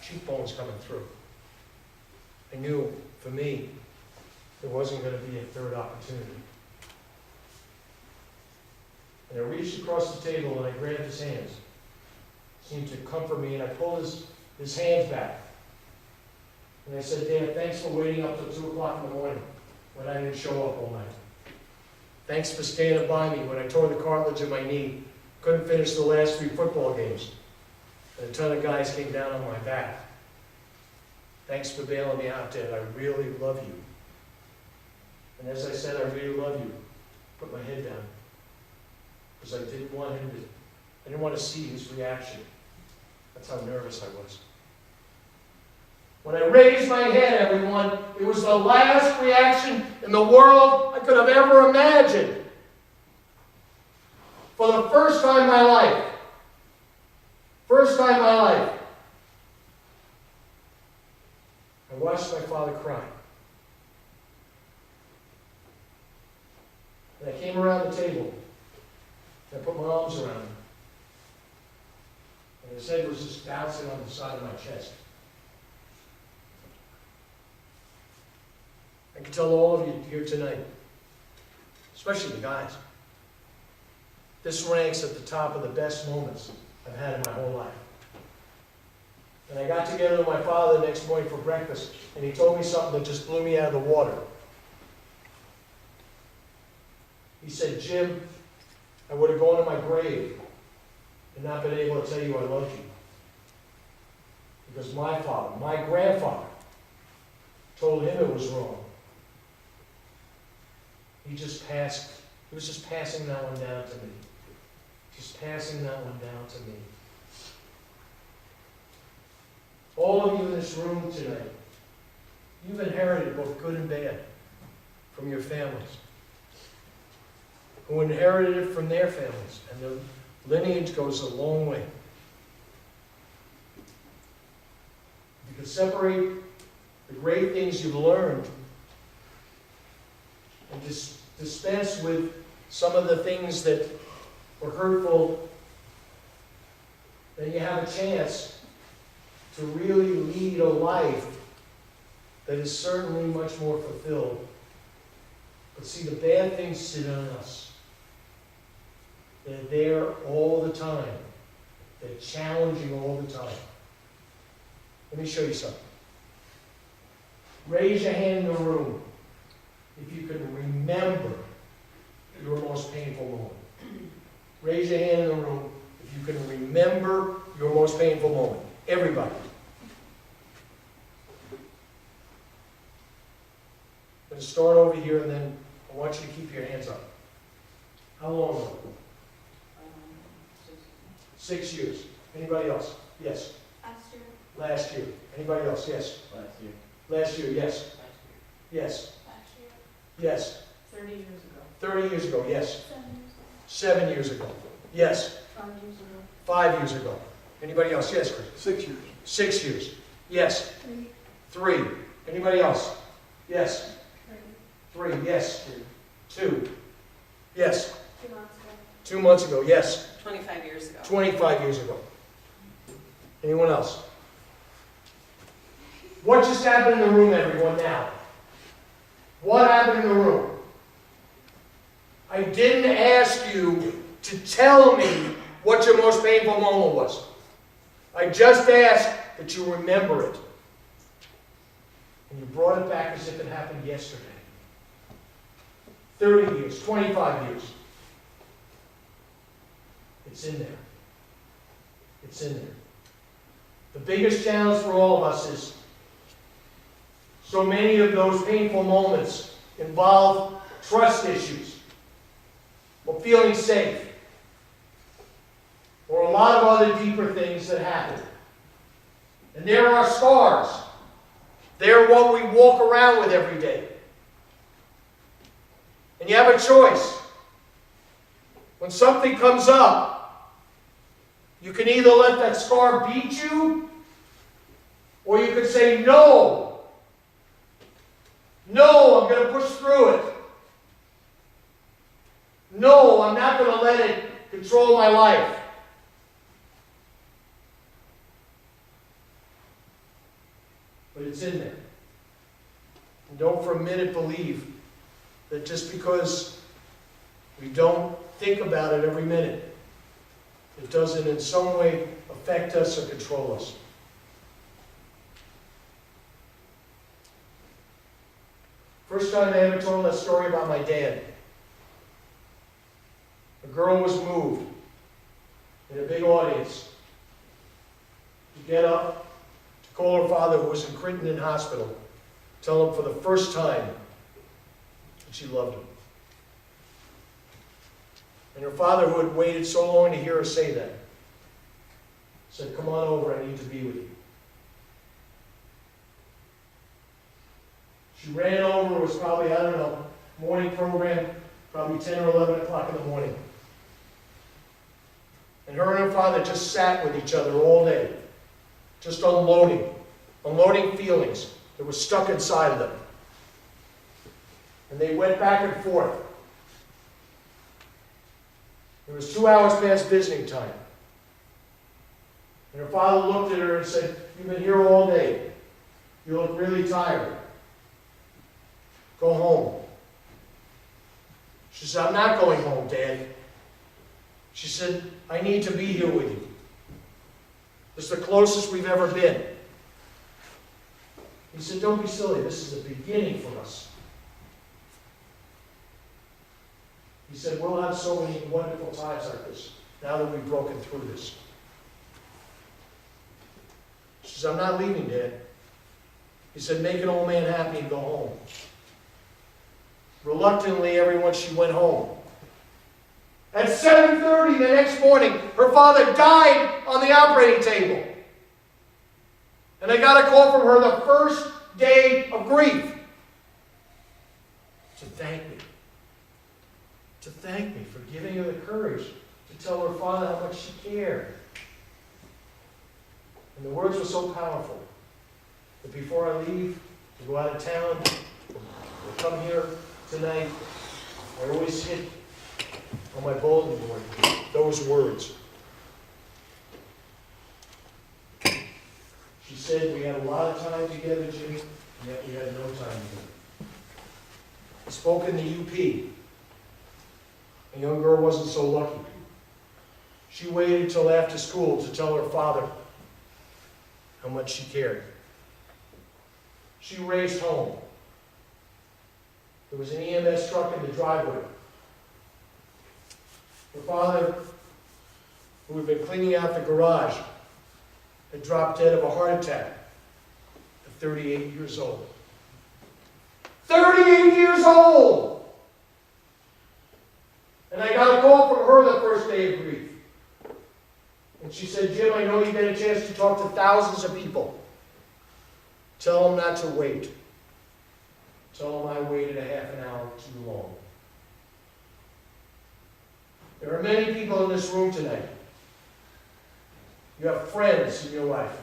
cheekbones coming through. I knew, for me, there wasn't going to be a third opportunity. And I reached across the table and I grabbed his hands. It seemed to comfort me, and I pulled his hands back. And I said, Dad, thanks for waiting up till 2 o'clock in the morning when I didn't show up all night. Thanks for standing by me when I tore the cartilage in my knee, couldn't finish the last 3 football games. And a ton of guys came down on my back. Thanks for bailing me out, Dad. I really love you. And as I said, I really love you, put my head down. Because I didn't want to see his reaction. That's how nervous I was. When I raised my head, everyone, it was the last reaction in the world I could have ever imagined. For the first time in my life, I watched my father cry. And I came around the table, and I put my arms around him. And his head was just bouncing on the side of my chest. I can tell all of you here tonight, especially the guys, this ranks at the top of the best moments I've had in my whole life. And I got together with my father the next morning for breakfast, and he told me something that just blew me out of the water. He said, Jim, I would have gone to my grave and not been able to tell you I loved you. Because my father, my grandfather, told him it was wrong. He was just passing that one down to me. Just passing that one down to me. All of you in this room tonight, you've inherited both good and bad from your families, who inherited it from their families, and the lineage goes a long way. You can separate the great things you've learned and just dispense with some of the things that were hurtful, then you have a chance to really lead a life that is certainly much more fulfilled. But see, the bad things sit on us. They're there all the time. They're challenging all the time. Let me show you something. Raise your hand in the room if you can remember your most painful moment. Raise your hand in the room if you can remember your most painful moment. Everybody. I'm going to start over here, and then I want you to keep your hands up. How long ago? 6 years. Anybody else? Yes. Last year. Last year. Anybody else? Yes. Last year. Last year. Yes. Last Yes. Last year. Yes. 30 years ago. 30 years ago. Yes. 7 years ago. 7 years ago. Yes. 5 years ago. 5 years ago. Anybody else? Yes, Chris. 6 years. 6 years. Yes. 3. 3. Anybody else? Yes. 3. 3. Yes. 2. Yes. 2 months ago. 2 months ago. Yes. 25 years ago. 25 years ago. Anyone else? What just happened in the room, everyone, now? What happened in the room? I didn't ask you to tell me what your most painful moment was. I just asked that you remember it. And you brought it back as if it happened yesterday. 30 years, 25 years. It's in there. It's in there. The biggest challenge for all of us is so many of those painful moments involve trust issues, or feeling safe, or a lot of other deeper things that happen. And there are scars. They're what we walk around with every day. And you have a choice. When something comes up, you can either let that scar beat you, or you could say, no. No, I'm going to push through it. No, I'm not going to let it control my life. But it's in there. And don't for a minute believe that just because we don't think about it every minute, it doesn't in some way affect us or control us. First time I ever told that story about my dad. A girl was moved in a big audience to get up to call her father, who was in Crittenden Hospital, tell him for the first time that she loved him. And her father, who had waited so long to hear her say that, said, "Come on over, I need to be with you." She ran over. It was probably, I don't know, morning program, probably 10 or 11 o'clock in the morning. And her and her father just sat with each other all day, just unloading feelings that were stuck inside of them. And they went back and forth. It was 2 hours past visiting time. And her father looked at her and said, "You've been here all day. You look really tired. Go home." She said, "I'm not going home, Dad." She said, "I need to be here with you. This is the closest we've ever been." He said, "Don't be silly. This is the beginning for us." He said, "We'll have so many wonderful times like this now that we've broken through this." She said, "I'm not leaving, Dad." He said, "Make an old man happy and go home." Reluctantly, everyone, she went home. At 7:30 the next morning, her father died on the operating table. And I got a call from her the first day of grief to thank me. To thank me for giving her the courage to tell her father how much she cared. And the words were so powerful that before I leave to go out of town, or come here tonight, I always hit on my bulletin board those words. She said, "We had a lot of time together, Jimmy, and yet we had no time together." I spoke in the UP. A young girl wasn't so lucky. She waited till after school to tell her father how much she cared. She raced home. There was an EMS truck in the driveway. Her father, who had been cleaning out the garage, had dropped dead of a heart attack at 38 years old. 38 years old! And I got a call from her the first day of grief. And she said, "Jim, I know you get a chance to talk to thousands of people. Tell them not to wait. Tell them I waited a half an hour too long." There are many people in this room tonight. You have friends in your life,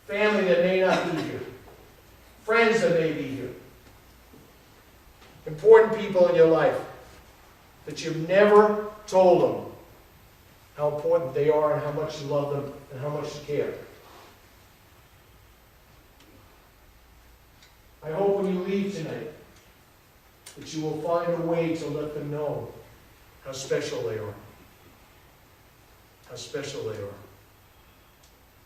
family that may not be here, friends that may be here, important people in your life that you've never told them how important they are and how much you love them and how much you care. I hope when you leave tonight that you will find a way to let them know how special they are. How special they are.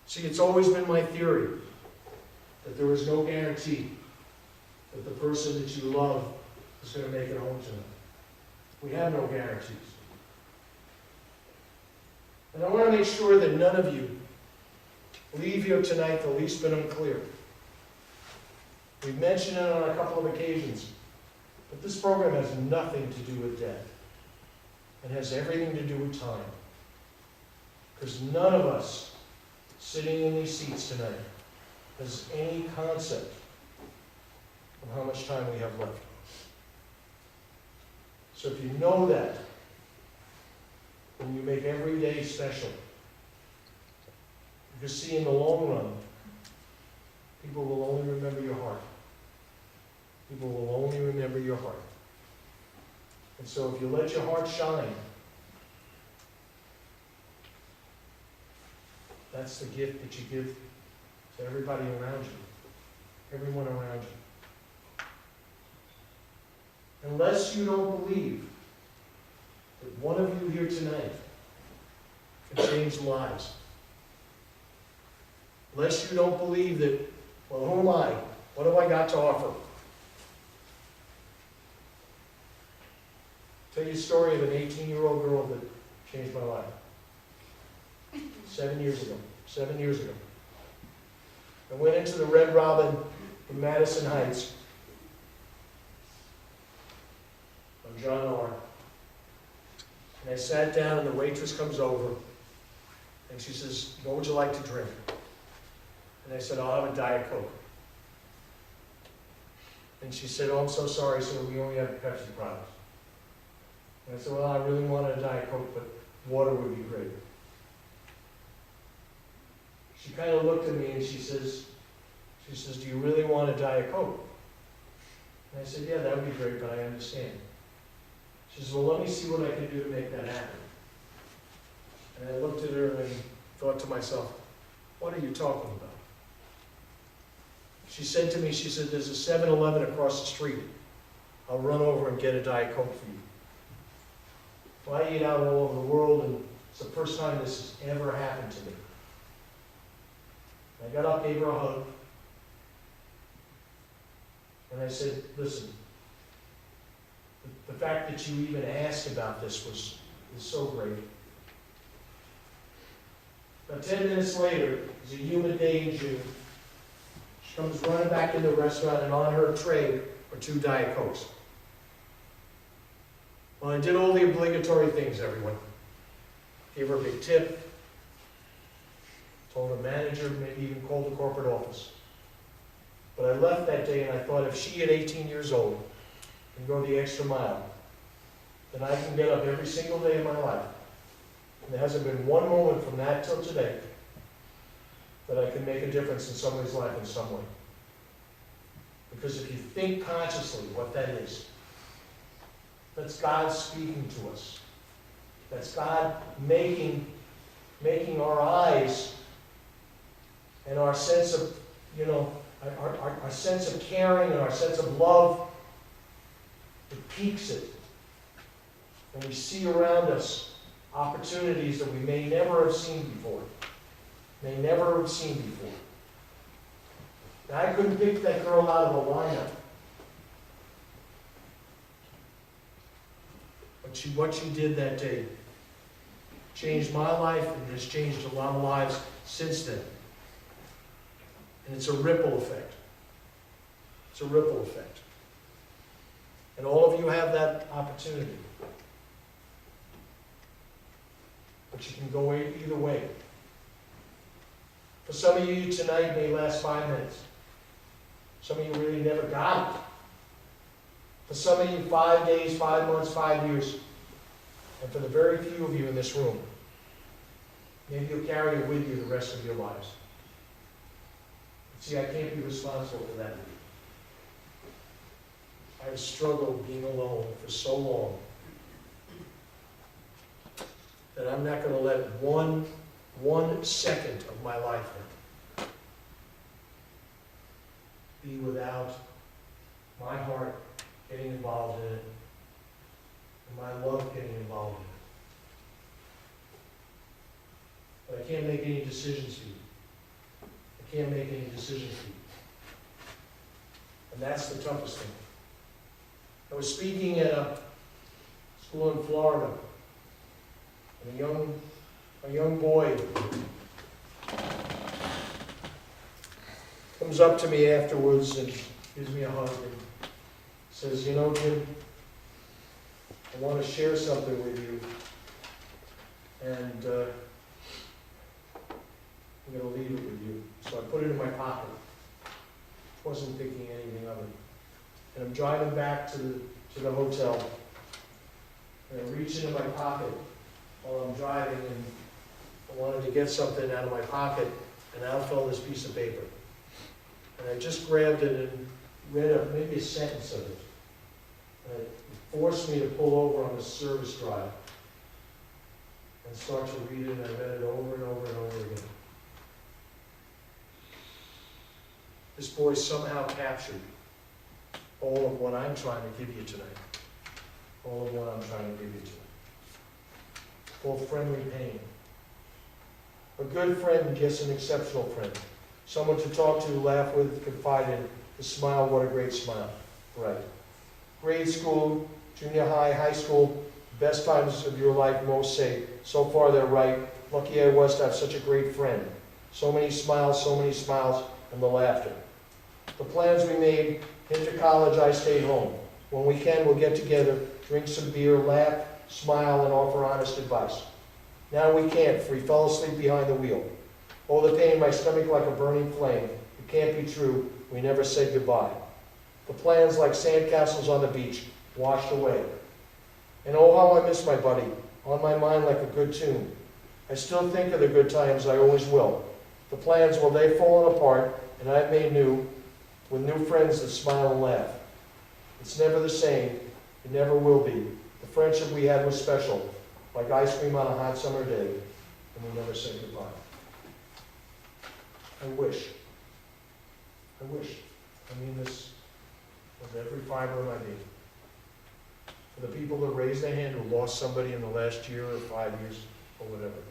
See, it's always been my theory that there is no guarantee that the person that you love is going to make it home tonight. We have no guarantees. And I want to make sure that none of you leave here tonight the least bit unclear. We've mentioned it on a couple of occasions, but this program has nothing to do with death. It has everything to do with time. Because none of us sitting in these seats tonight has any concept of how much time we have left. So if you know that, then you make every day special. Because see, in the long run, people will only remember your heart. People will only remember your heart. And so if you let your heart shine, that's the gift that you give to everybody around you, everyone around you. Unless you don't believe that one of you here tonight can change lives, unless you don't believe that, well, who am I? What have I got to offer? Tell you a story of an 18-year-old girl that changed my life. 7 years ago. 7 years ago. I went into the Red Robin in Madison Heights on John R. And I sat down and the waitress comes over and she says, "What would you like to drink?" And I said, "I'll have a Diet Coke." And she said, "Oh, I'm so sorry, sir, we only have Pepsi products." And I said, "Well, I really wanted a Diet Coke, but water would be great." She kind of looked at me and she says, "Do you really want a Diet Coke?" And I said, "Yeah, that would be great, but I understand." She says, "Well, let me see what I can do to make that happen." And I looked at her and thought to myself, what are you talking about? She said to me, she said, "There's a 7-Eleven across the street. I'll run over and get a Diet Coke for you." Well, I eat out all over the world, and it's the first time this has ever happened to me. I got up, gave her a hug, and I said, "Listen, the fact that you even asked about this is so great." About 10 minutes later, it was a humid day in June. She comes running back in the restaurant, and on her tray are 2 Diet Cokes. Well, I did all the obligatory things, everyone. Gave her a big tip, told her manager, maybe even called the corporate office. But I left that day and I thought, if she at 18 years old can go the extra mile, then I can get up every single day of my life. And there hasn't been one moment from that till today that I can make a difference in somebody's life in some way. Because if you think consciously what that is, that's God speaking to us. That's God making our eyes and our sense of, our sense of caring and our sense of love, it piques it. And we see around us opportunities that we may never have seen before. May never have seen before. Now, I couldn't pick that girl out of a lineup. But what she did that day changed my life and has changed a lot of lives since then. And it's a ripple effect. It's a ripple effect. And all of you have that opportunity. But you can go either way. For some of you, tonight may last 5 minutes. Some of you really never got it. For some of you, 5 days, 5 months, 5 years. And for the very few of you in this room, maybe you'll carry it with you the rest of your lives. See, I can't be responsible for that. I've struggled being alone for so long that I'm not going to let one second of my life be without my heart getting involved in it and my love getting involved in it. But I can't make any decisions for you. I can't make any decisions for you. And that's the toughest thing. I was speaking at a school in Florida, and a young boy comes up to me afterwards and gives me a hug and says, "You know, Jim, I want to share something with you, and I'm going to leave it with you." So I put it in my pocket. Wasn't thinking anything of it. And I'm driving back to the hotel, and I reach into my pocket while I'm driving, and I wanted to get something out of my pocket, and out fell this piece of paper. And I just grabbed it and read maybe a sentence of it. And it forced me to pull over on the service drive and start to read it, and I read it over and over and over again. This boy somehow captured all of what I'm trying to give you tonight. All of what I'm trying to give you tonight. Called friendly pain. A good friend gets an exceptional friend. Someone to talk to, laugh with, confide in, to smile. What a great smile. Right. Grade school, junior high, high school, best times of your life, most say, so far they're right. Lucky I was to have such a great friend. So many smiles, and the laughter. The plans we made, into college, I stayed home. When we can, we'll get together, drink some beer, laugh, smile, and offer honest advice. Now we can't, for he fell asleep behind the wheel. Oh, the pain in my stomach like a burning flame. It can't be true, we never said goodbye. The plans like sandcastles on the beach, washed away. And oh, how I miss my buddy, on my mind like a good tune. I still think of the good times, I always will. The plans, well, they've fallen apart, and I've made new, with new friends that smile and laugh. It's never the same, it never will be. The friendship we had was special, like ice cream on a hot summer day, and we never said goodbye. I wish, I mean this with every fiber of my being. For the people that raised their hand who lost somebody in the last year or 5 years or whatever,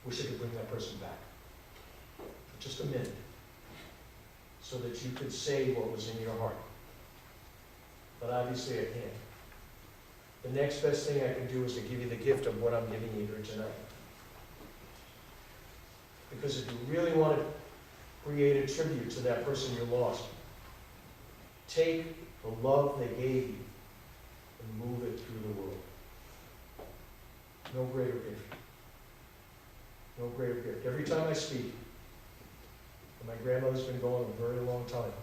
wish I could bring that person back. For just a minute. So that you could say what was in your heart. But obviously I can't. The next best thing I can do is to give you the gift of what I'm giving you here tonight. Because if you really want to create a tribute to that person you lost, take the love they gave you and move it through the world. No greater gift. No greater gift. Every time I speak, and my grandmother's been gone a very long time,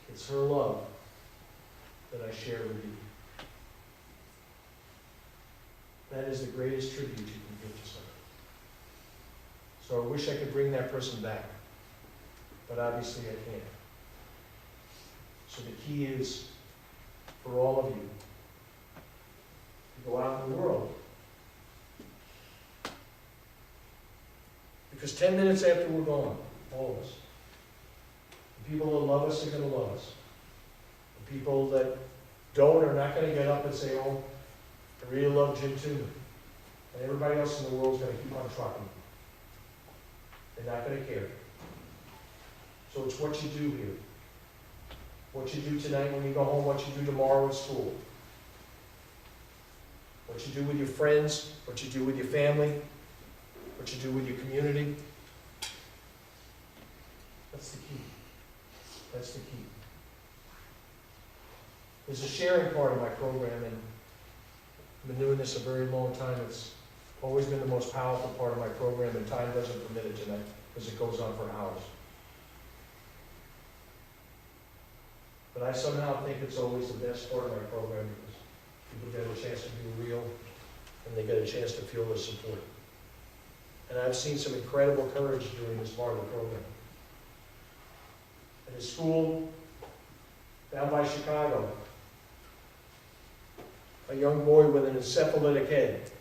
it's her love that I share with you. That is the greatest tribute you can give to someone. So I wish I could bring that person back, but obviously I can't. So the key is for all of you to go out in the world. Because 10 minutes after we're gone, all of us, the people that love us are going to love us. The people that don't are not going to get up and say, oh, I really love Jim Tuman. And everybody else in the world is going to keep on trucking. They're not going to care. So it's what you do here. What you do tonight when you go home, what you do tomorrow at school. What you do with your friends, what you do with your family, what you do with your community. That's the key. That's the key. There's a sharing part of my program, and I've been doing this a very long time. It's always been the most powerful part of my program, and time doesn't permit it tonight because it goes on for hours. But I somehow think it's always the best part of my program because people get a chance to be real and they get a chance to feel the support. And I've seen some incredible courage during this part of the program. At a school down by Chicago, a young boy with an encephalitic head,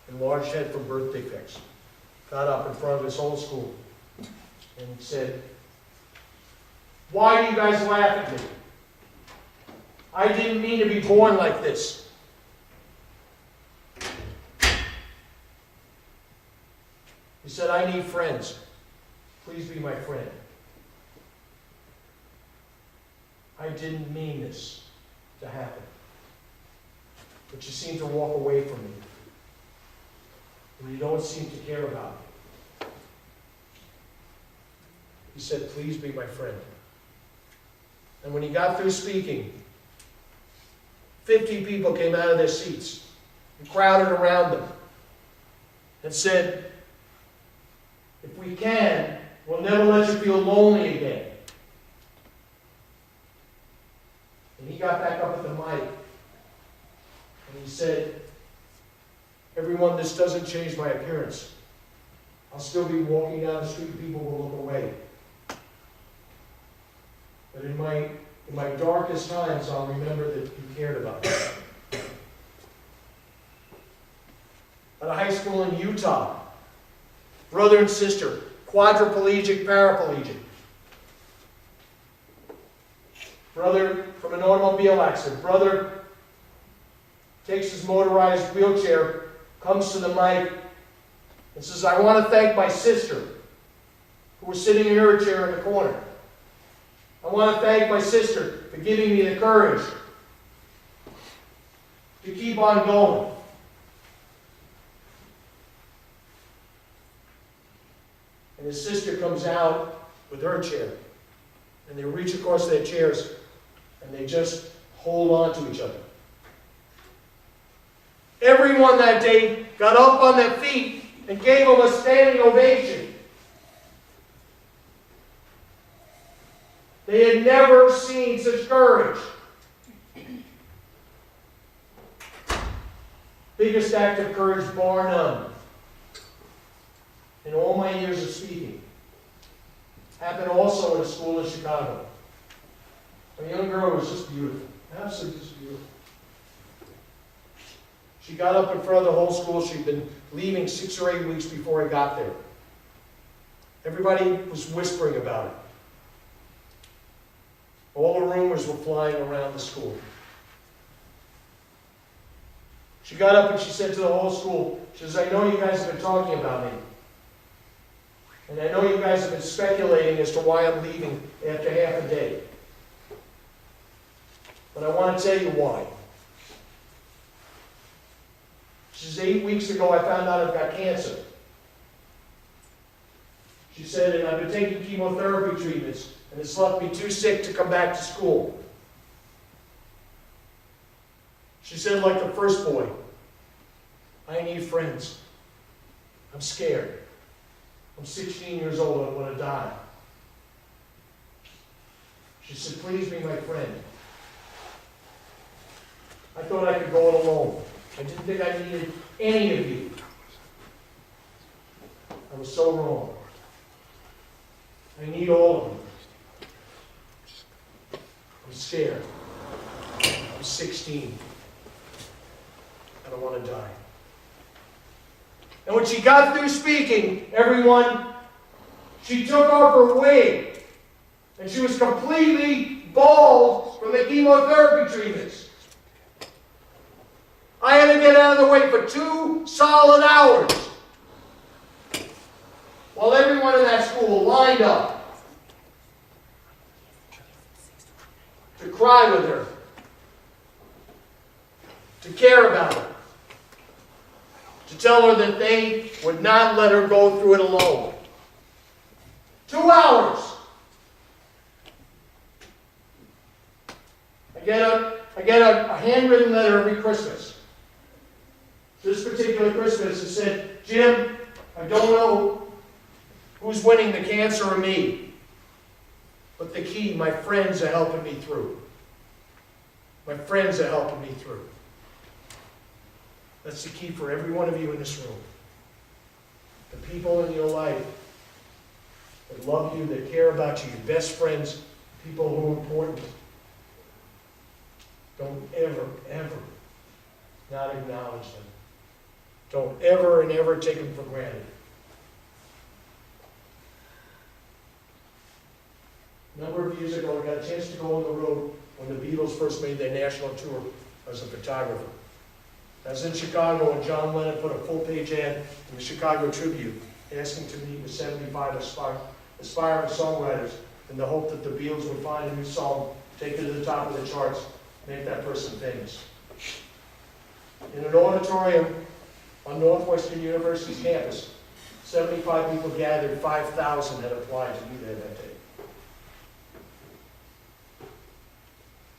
enlarged head from birth defects, got up in front of his whole school and said, "Why do you guys laugh at me? I didn't mean to be born like this." He said, "I need friends. Please be my friend. I didn't mean this to happen. But you seem to walk away from me. And you don't seem to care about me." He said, "Please be my friend." And when he got through speaking, 50 people came out of their seats and crowded around him and said, "If we can, we'll never let you feel lonely again." And he got back up at the mic and he said, "Everyone, this doesn't change my appearance. I'll still be walking down the street, people will look away. But in my darkest times, I'll remember that you cared about me." At a high school in Utah, brother and sister, quadriplegic, paraplegic. Brother from an automobile accident. Brother takes his motorized wheelchair, comes to the mic, and says, "I want to thank my sister, who was sitting in her chair in the corner. I want to thank my sister for giving me the courage to keep on going. And his sister comes out with her chair. And they reach across their chairs and they just hold on to each other. Everyone that day got up on their feet and gave them a standing ovation. They had never seen such courage. Biggest act of courage, bar none, in all my years of speaking. Happened also in a school in Chicago. A young girl was just beautiful. Absolutely just beautiful. She got up in front of the whole school. She'd been leaving 6 or 8 weeks before I got there. Everybody was whispering about it. All the rumors were flying around the school. She got up and she said to the whole school, she says, I know you guys have been talking about me. And I know you guys have been speculating as to why I'm leaving after half a day. But I want to tell you why. She says, 8 weeks ago I found out I've got cancer. She said, and I've been taking chemotherapy treatments, and it's left me too sick to come back to school. She said, like the first boy, I need friends. I'm scared. I'm 16 years old, I want to die. She said, please be my friend. I thought I could go it alone. I didn't think I needed any of you. I was so wrong. I need all of you. I'm scared. I'm 16. I don't want to die. And when she got through speaking, everyone, she took off her wig. And she was completely bald from the chemotherapy treatments. I had to get out of the way for 2 solid hours. While everyone in that school lined up to cry with her, to care about her, to tell her that they would not let her go through it alone. 2 hours. I get a handwritten letter every Christmas. This particular Christmas it said, Jim, I don't know who's winning, the cancer or me. But the key, my friends are helping me through. My friends are helping me through. That's the key for every one of you in this room. The people in your life that love you, that care about you, your best friends, people who are important. Don't ever, ever not acknowledge them. Don't ever and ever take them for granted. A number of years ago, I got a chance to go on the road when the Beatles first made their national tour as a photographer. I was in Chicago, and John Lennon put a full-page ad in the Chicago Tribune asking to meet with 75 aspiring songwriters in the hope that the Beatles would find a new song, take it to the top of the charts, make that person famous. In an auditorium on Northwestern University's campus, 75 people gathered, 5,000 had applied to be there that day.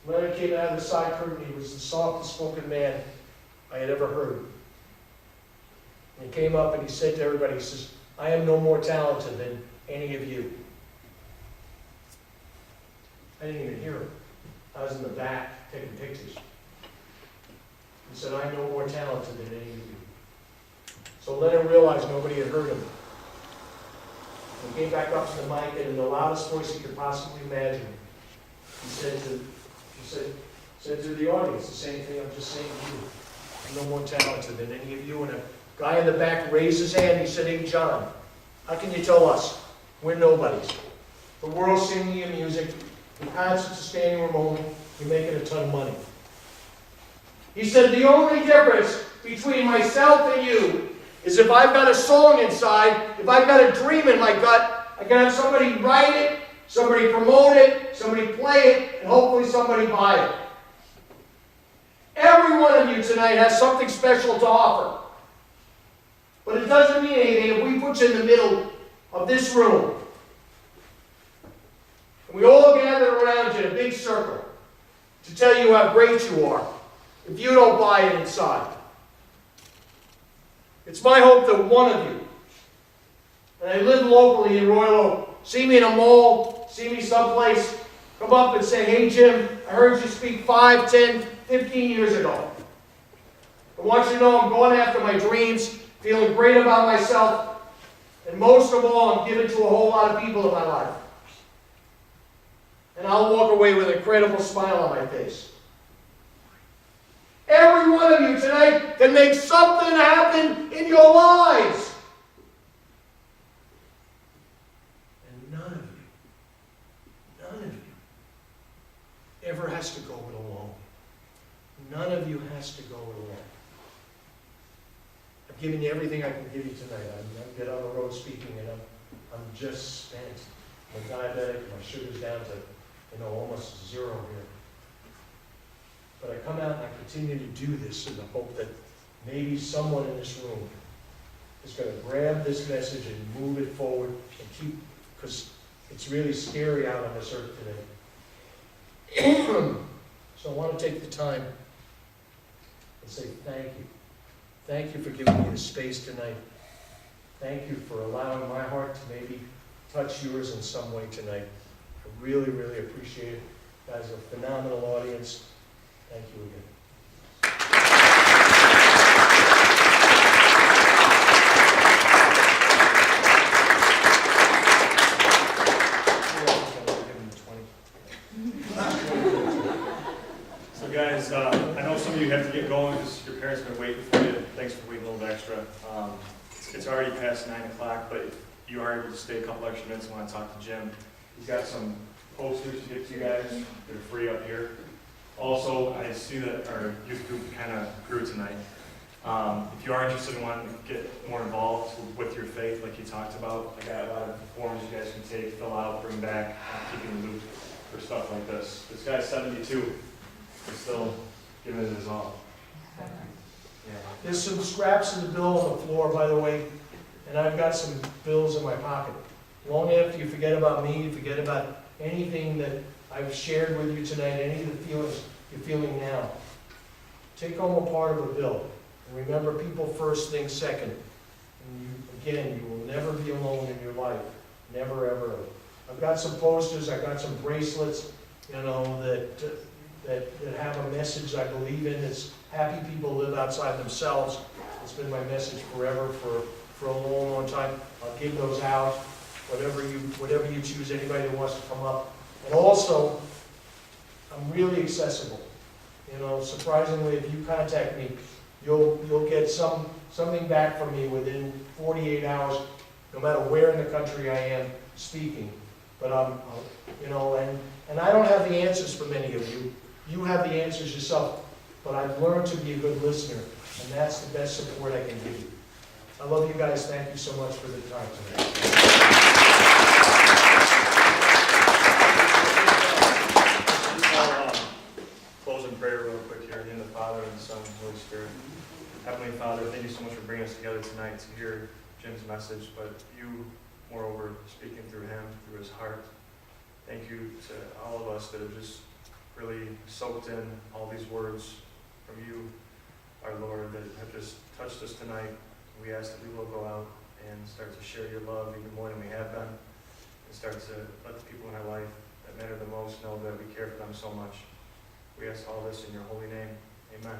Lennon came out of the side curtain. He was the softest spoken man I had ever heard. And he came up and he said to everybody, he says, I am no more talented than any of you. I didn't even hear him. I was in the back taking pictures. He said, I'm no more talented than any of you. So Lennon realized nobody had heard him. He came back up to the mic, and in the loudest voice he could possibly imagine, he said to the audience the same thing I'm just saying to you. I'm no more talented than any of you. And a guy in the back raised his hand. He said, hey, John, how can you tell us we're nobodies? The world's singing your music. The concerts are standing room only. You're making a ton of money. He said, the only difference between myself and you is if I've got a song inside, if I've got a dream in my gut, I can have somebody write it, somebody promote it, somebody play it, and hopefully somebody buy it. Every one of you tonight has something special to offer. But it doesn't mean anything if we put you in the middle of this room. And we all gather around you in a big circle to tell you how great you are if you don't buy it inside. It's my hope that one of you, and I live locally in Royal Oak, see me in a mall, see me someplace, come up and say, "Hey Jim, I heard you speak 5, 10, 15 years ago. I want you to know I'm going after my dreams, feeling great about myself, and most of all, I'm giving to a whole lot of people in my life." And I'll walk away with an incredible smile on my face. Every one of you tonight can make something happen in your lives. And none of you ever has to go it alone. None of you has to go it alone. I've given you everything I can give you tonight. I'm get on the road speaking, and I'm just spent. I'm diabetic. My sugar's down to almost zero here. But I come out and I continue to do this in the hope that maybe someone in this room is going to grab this message and move it forward and keep, because it's really scary out on this earth today. So I want to take the time and say thank you. Thank you for giving me the space tonight. Thank you for allowing my heart to maybe touch yours in some way tonight. I really, really appreciate it. You guys are a phenomenal audience. Thank you again. So guys, I know some of you have to get going because your parents have been waiting for you. Thanks for waiting a little bit extra. It's already past 9 o'clock, but if you are able to stay a couple extra minutes and want to talk to Jim, he's got some posters to get to you guys that are free up here. Also, I see that our youth group kind of grew tonight. If you are interested in wanting to get more involved with your faith, like you talked about, I got a lot of forms you guys can take, fill out, bring back, keep in the loop for stuff like this. This guy's 72. He's still giving it his all. Yeah. There's some scraps of the bill on the floor, by the way, and I've got some bills in my pocket. Long after you forget about me, you forget about anything that I've shared with you tonight, any of the feelings you're feeling now. Take home a part of a bill. And remember, people first, things second. And again, you will never be alone in your life. Never, ever. I've got some posters, I've got some bracelets, that have a message I believe in. It's happy people live outside themselves. It's been my message forever, for a long, long time. I'll give those out, whatever you choose, anybody that wants to come up. And also, I'm really accessible. Surprisingly, if you contact me, you'll get something back from me within 48 hours, no matter where in the country I am speaking. But and I don't have the answers for many of you. You have the answers yourself. But I've learned to be a good listener, and that's the best support I can give you. I love you guys. Thank you so much for the time tonight. Close in prayer real quick here. In the name of the Father, and the Son, and the Holy Spirit. Heavenly Father, thank you so much for bringing us together tonight to hear Jim's message, but you, moreover, speaking through him, through his heart. Thank you to all of us that have just really soaked in all these words from you, our Lord, that have just touched us tonight. We ask that we will go out and start to share your love even more than we have been, and start to let the people in our life that matter the most know that we care for them so much. We ask all this in your holy name. Amen.